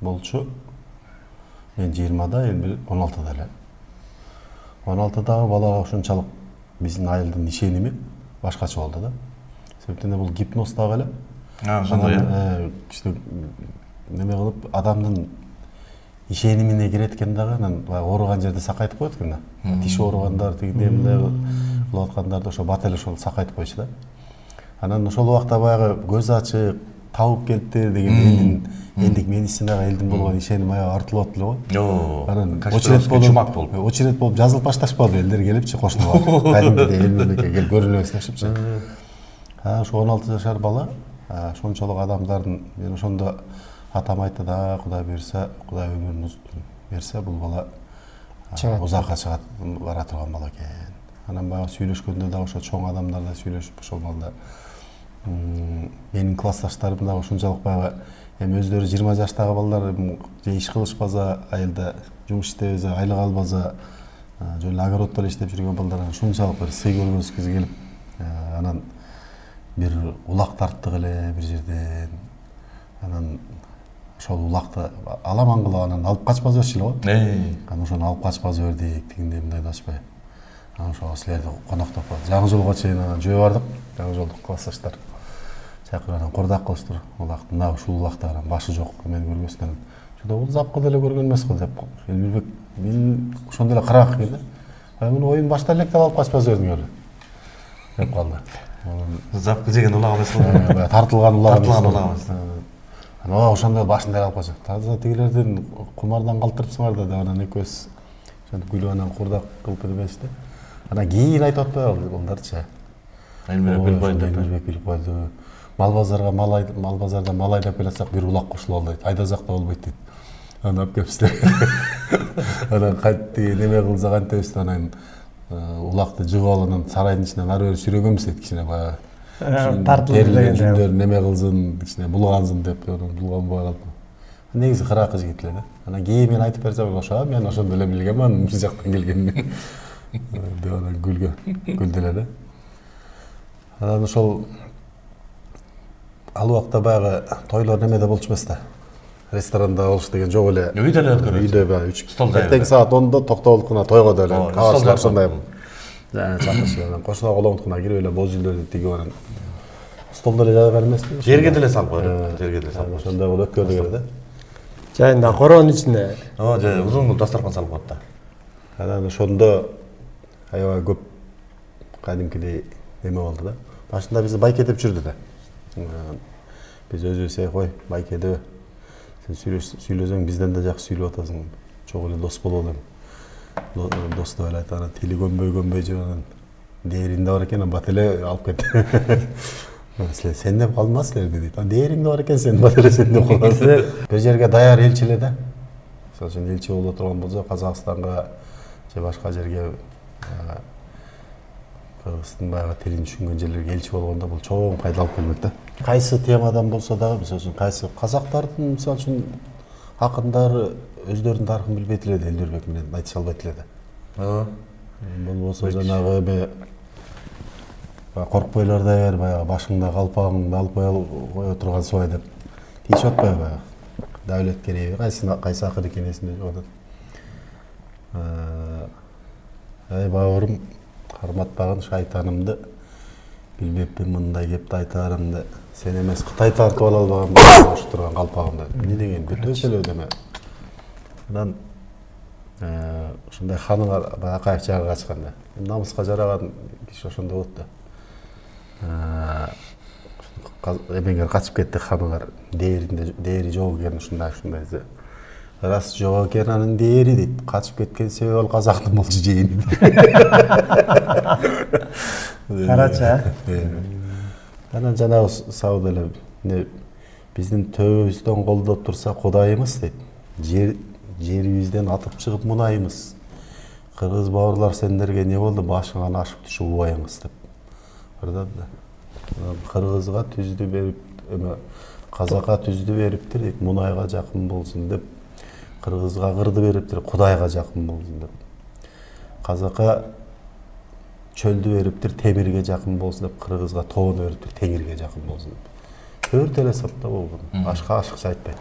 болчу. Мен 20-да, Элмир 16-да эле. 16-дагы балага ошончалык биздин айылдын ишеними башкача болду да. Себептен бул гипноз дагы эле. Ошондой. İşte неме кылып адамдын ишенимине кирет экен дагы, анан ооруган жерде сакайтып коет экен да. Тиши ооругандар, тигиндей мындай кылып аткандарды ошо бат эле ошол сакайтып койчу да. Анан ошол убакта баягы көз ачык табып келиптир деген элдик медицинага элдин болгон ишеним аябай артылып аттылы го. Жок. Анан чумак болуп. очеред болуп жазылып башташпады элдер келипчи кошуналар. Кадимгидей Элмирбекке келип көрүнөбүз дешипчи. Ошо 16 жашар бала, ошончолук адамдардын, мен ошондо атам айтты да, Кудай берсе, Кудай өмүрүн берсе, бул бала узакка чыгат бара турган бала экен. Анан баягы сүйлөшкөндө да ошо чоң адамдарда сүйлөшүп ошол балда менин классташтарым да ошончолук баягы эми өздөрү 20 жаштагы балдар же иш кылышпаса, айылда жумуш иштебесе, айлык албаса, жөн эле огороддо эле иштеп жүргөн балдар ушунчалык бир сый көргүсү келип, анан бир улак тарттык эле бир жерден. Анан ошол улакты аламан кылып анан алып качпай берчү эле го. Анан ошону алып качпай бердик, тигиндей мындай дашпай. Анан ошо силерди коноктоп жаңы жолго чейин анан жөө бардык. Жаңы жолдук классташтар чакырып анан курдак кылыштыр. Улакты, мына ушул улакта анан башы жок мен көргөстөн. Жада бул запкы деле көргөн эмес го деп. Элмирбек мен ошондой эле карак экен да. Муну оюн башта элек деп алып качпай бердиңер деп калды. Запкы жеген улак эмес го. Тартылган улак эмес. Анан ошондой башын эле алып качып. Таза тигилердин кумардан калтырыпсыңар да деп анан экөөбүз ошентип күлүп анан курдак кылып бербешти. Анан кийин айтып атпайбы балдарчы. Элмирбек билип койду. Мал базарда мал айдап келатсак бир улак кошулуп алды дейт. Айдасак да болбойт дейт. Анан алып келипсиздер. Анан кайтты неме кылсак антебиз анан улакты жыгып алып анан сарайдын ичинен ары бери сүйрөгөнбүз дейт кичине баягы. Тартылып жүндөр неме кылсын, кичине булгансын деп булганбай калды. Негизи кыракы жигит эле да. Анан кийин мен айтып берсем ошо мен ошондо эле билгенмин бир жактан келгенин. Деп анан күлдүлөр да. Анан ошол ал убакта баягы тойлор немеде болчу эмес да. Ресторанда болуш деген жок эле. Үйдө эле өткөрөбүз. Үйдө баягы 3 эртең саат 10-да токтогулдукуна тойго да эле. Кабарчылар ошондой. Чакырышып кошуна колоңдукуна кирип эле боз жүлдөрдү тигип анан столдо эле жайган эмеспи? Жерге деле салып койду. Жерге деле салып. Ошондой болуп өткөрдүк эле да. Жайында короонун ичинде. Же узун дастархан салып коет да. Анан ошондо аябай көп кадимкидей неме болду да. Башында бизди байке деп жүрдү да. Биз өзүбүз кой байкеде сен сүйлөсөң бизден да жакшы сүйлөп атасың. Чогуу эле дос бололу. Доступ эле айтты, анан тили көнбөй жүрүп анан дээринде бар экен, бат эле алып кетти. Силер сен деп калмасыздар дейт. Дээриңде бар экен, сен бат эле сен деп каласың. Бир жерге даяр элчи эле да. Мисалы үчүн элчи боло турган болсо Казакстанга же башка жерге Кыргыздын баягы тилин түшүнгөн жерлерге элчи болгондо бул чоң пайда алып келмек да. Кайсы темадан болсо дагы, мисалы үчүн кайсы казактардын мисалы үчүн акындары өздөрүнүн тарыхын билбейт эле да, Элмирбек менен айтыша албайт эле да. Болбосо жанагы эме коркпойлордой бер баягы башыңда калпагыңды алып кое турган субай деп тийишип атпайбы баягы. Давлет Кереев кайсы акыр экен эсимде жок атат. Бауырым карматпагын шайтанымды билбеппин мындай кепти айтаарымды. Сен эмес Кытай тартып ала албаган болуп турган калпагымды. Эмне деген бүтө эле деме. Анан ошондой ханыңар Акаев жагыга качканда. Намыска жараган киши ошондой болот да. Эмеңер качып кетти ханыңар дээри жок экен ушундай. Рас жок экен анын дээри дейт. Качып кеткен себеби ал казактын болчу жейин. Карача. Анан жанагы сабыд эле биздин төбөбүздөн колдоп турса Кудайымыз дейт. Жерибизден атып чыгып мунайымыз. Кыргыз бауырлар сендерге не болду? Башыңан ашып түшүп убайыңыз деп. Ырдады да. Кыргызга түздү берип, казакка түздү бериптир дейт. Мунайга жакын болсун деп. Кыргызга кырды бериптир, Кудайга жакын болсун деп. Казакка чөлдү бериптир, темирге жакын болсун деп, кыргызга тоону бериптир, теңирге жакын болсун деп. 4 эле сапта болгон. Башка ашыкча айтпайт.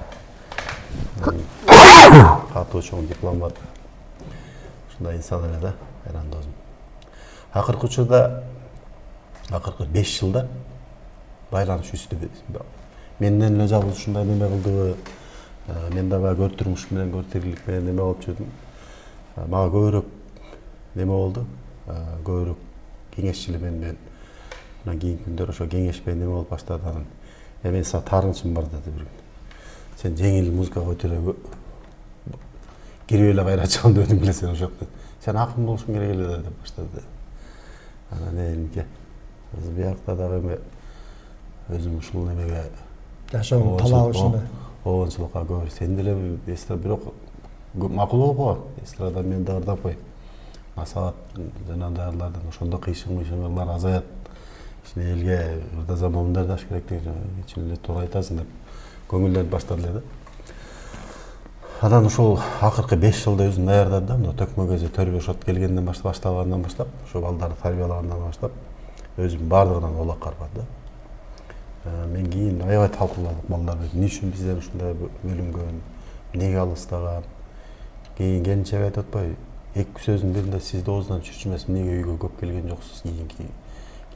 Катуу чоң дипломат. Ушундай инсан эле да, айран досум. Акыркы учурда, акыркы 5 жылда байланыш үстү. Менден эле жалгыз ушундай неме кылдыбы, мен дагы көртүрмүш менен, көртүрлүк менен неме болуп жүрдүм. Мага көбүрөөк неме болду, көбүрөөк кеңешчилик менен мына кийинки күндөр ошо кеңеш менен неме болуп баштады. Анан мен сага таарынычым бар деди бир күн. Сен жеңил музыка өтө эле кирип эле кайра чыгам дедим беле сен ошол жакта. Сен акын болушуң керек эле деп баштады. Анан эмне? Биякта дагы эме өзүм ушул немеге жашоо талабы ушундай. Оончулукка көп. Сен деле эстрада бирок макул болуп калган. Эстрада мен да ырдап кой. Насаат жанагылардан ошондо кыйшың-мыйшыңдар азаят. Ичине элге ырда замандар даш керек деп ичине эле туура айтасың деп көңүлдөнүп баштады эле да. Анан ушул акыркы 5 жылда өзүм даярдады да, мына төкмөгөзү төрбөш от келгенден башталгандан баштап, ошо балдарды тарбиялагандан баштап өзүм бардыгынан олак кармадым да. Мен кийин аябай талкууладык балдар менен, эмне үчүн бизден ушундай бөлүнгөн, эмнеге алыстаган. Кийин келинчек айтып атпайбы, 2 сөздүн биринде сизди оозунан түшүрчү эмес, эмнеге үйгө көп келген жоксуз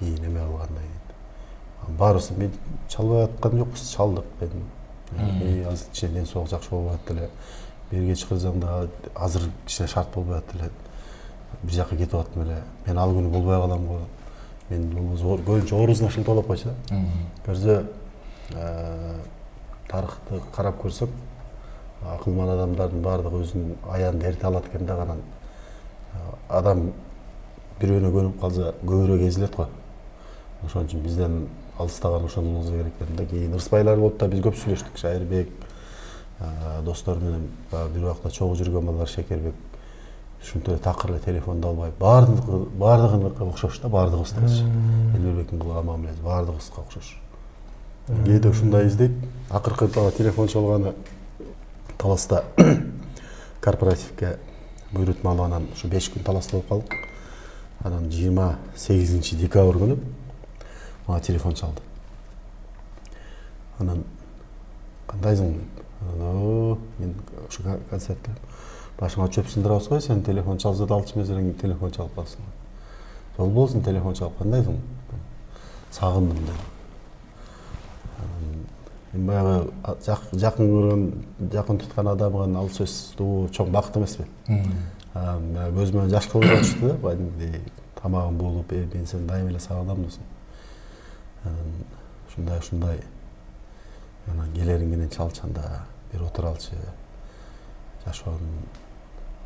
кийин эме кылгандай дейт. Баарыбыз мен чалбай аткан жокпуз, чалдык мен. Азыр кичине ден соолук жакшы болуп атты эле. Берге чыкырсам да азыр кичине шарт болбой атты эле. Бир жака кетип аттым эле. Мен ал күнү болбой калам го. Мен болбосо көбүнчө оорубузун ашылтып койчу да. Көрсө тарыхты карап көрсөк, акылман адамдардын баардыгы өзүнүн аянын эрте алат экен да, анан адам бирөөнө көнүп калса көбүрөөк эзилет го. Ошон үчүн бизден алыстаган ошондолугубуз керек экен да. Кийин ырсбайлар болуп да биз көп сүйлөштүк. Шайырбек достор менен бир убакта чогуу жүргөн балдар, Шекербек ушинтип такыр эле телефонду албай, баардыгына окшош да, баардыгыбызчы. Элбекбектин кылган мамилеси баардыгыбызга окшош. Кээде ушундай издейт. Акыркы телефон чалганы Таласта корпоративге буйрутма алып, анан ушу 5 күн Таласта болуп калдык. Анан 28 декабрь күнү мага телефон чалды. Анан кандайсың деп. Анан мен ушу концертте башыңа чөп сындырып атсың, сен телефон чалса да алчу эмес элең, телефон чалып калсың. Жол болсун, телефон чалып кандайсың? Сагындым дедим. Мен баягы жакын көргөн, жакын туткан адамга ал сөз чоң бакыт эмеспи? Көзүмөн жаш кылып атышты да, кадимгидей тамагым болуп, мен сени дайыма эле сагынам десем. Ушундай анан келериң менен чалчанда бир отуралчы, жашоонун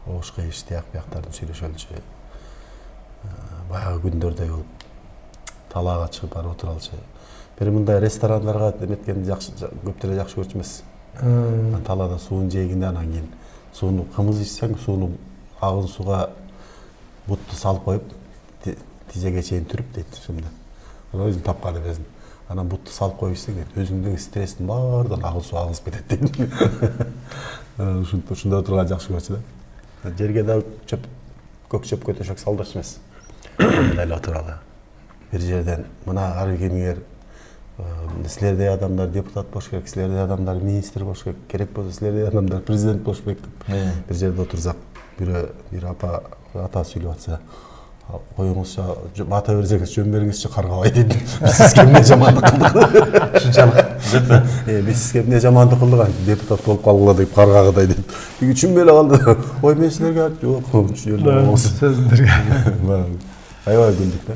ош кыйыш тияк-бияктарын сүйлөшөлчү. Баягы күндөрдөй болуп талаага чыгып барып отуралчы. Бир мындай ресторандарга эметкенди көп деле жакшы көрчү эмес. Талаада суун жегинде, анан кийин сууну кымыз ичсең, сууну агын сууга бутту салып коюп, тизеге чейин түрүп дейт ушунда. Анан өзүм тапкан эмесин. Анан бутту салып коюп ичсең, өзүңдөгү стресстин баардыгын агыл суу агызып кетет дейт. Ушундай отурганды жакшы көрчү да. Жерге да көк чөпкө төшөк салдырчу эмес. Мындай эле отуралы. Бир жерден мына ар бир кимиңер силердей адамдар депутат болуш керек, силердей адамдар министр болуш керек, керек болсо силердей адамдар президент болуш керек деп бир жерде отурсак, бир ата сүйлөп атса, коюңузчу бата берсеңиз жөн бериңизчи каргабай дейт. Биз сизге эмне жамандык кылдык? Ушунчалык деп. Биз сизге эмне жамандык кылдык? Депутат болуп калгыла деп каргагыдай дейт. Түшүнбөй эле калды. Ой, мен силерге жок, сөздөргө. Аябай күлдүк да.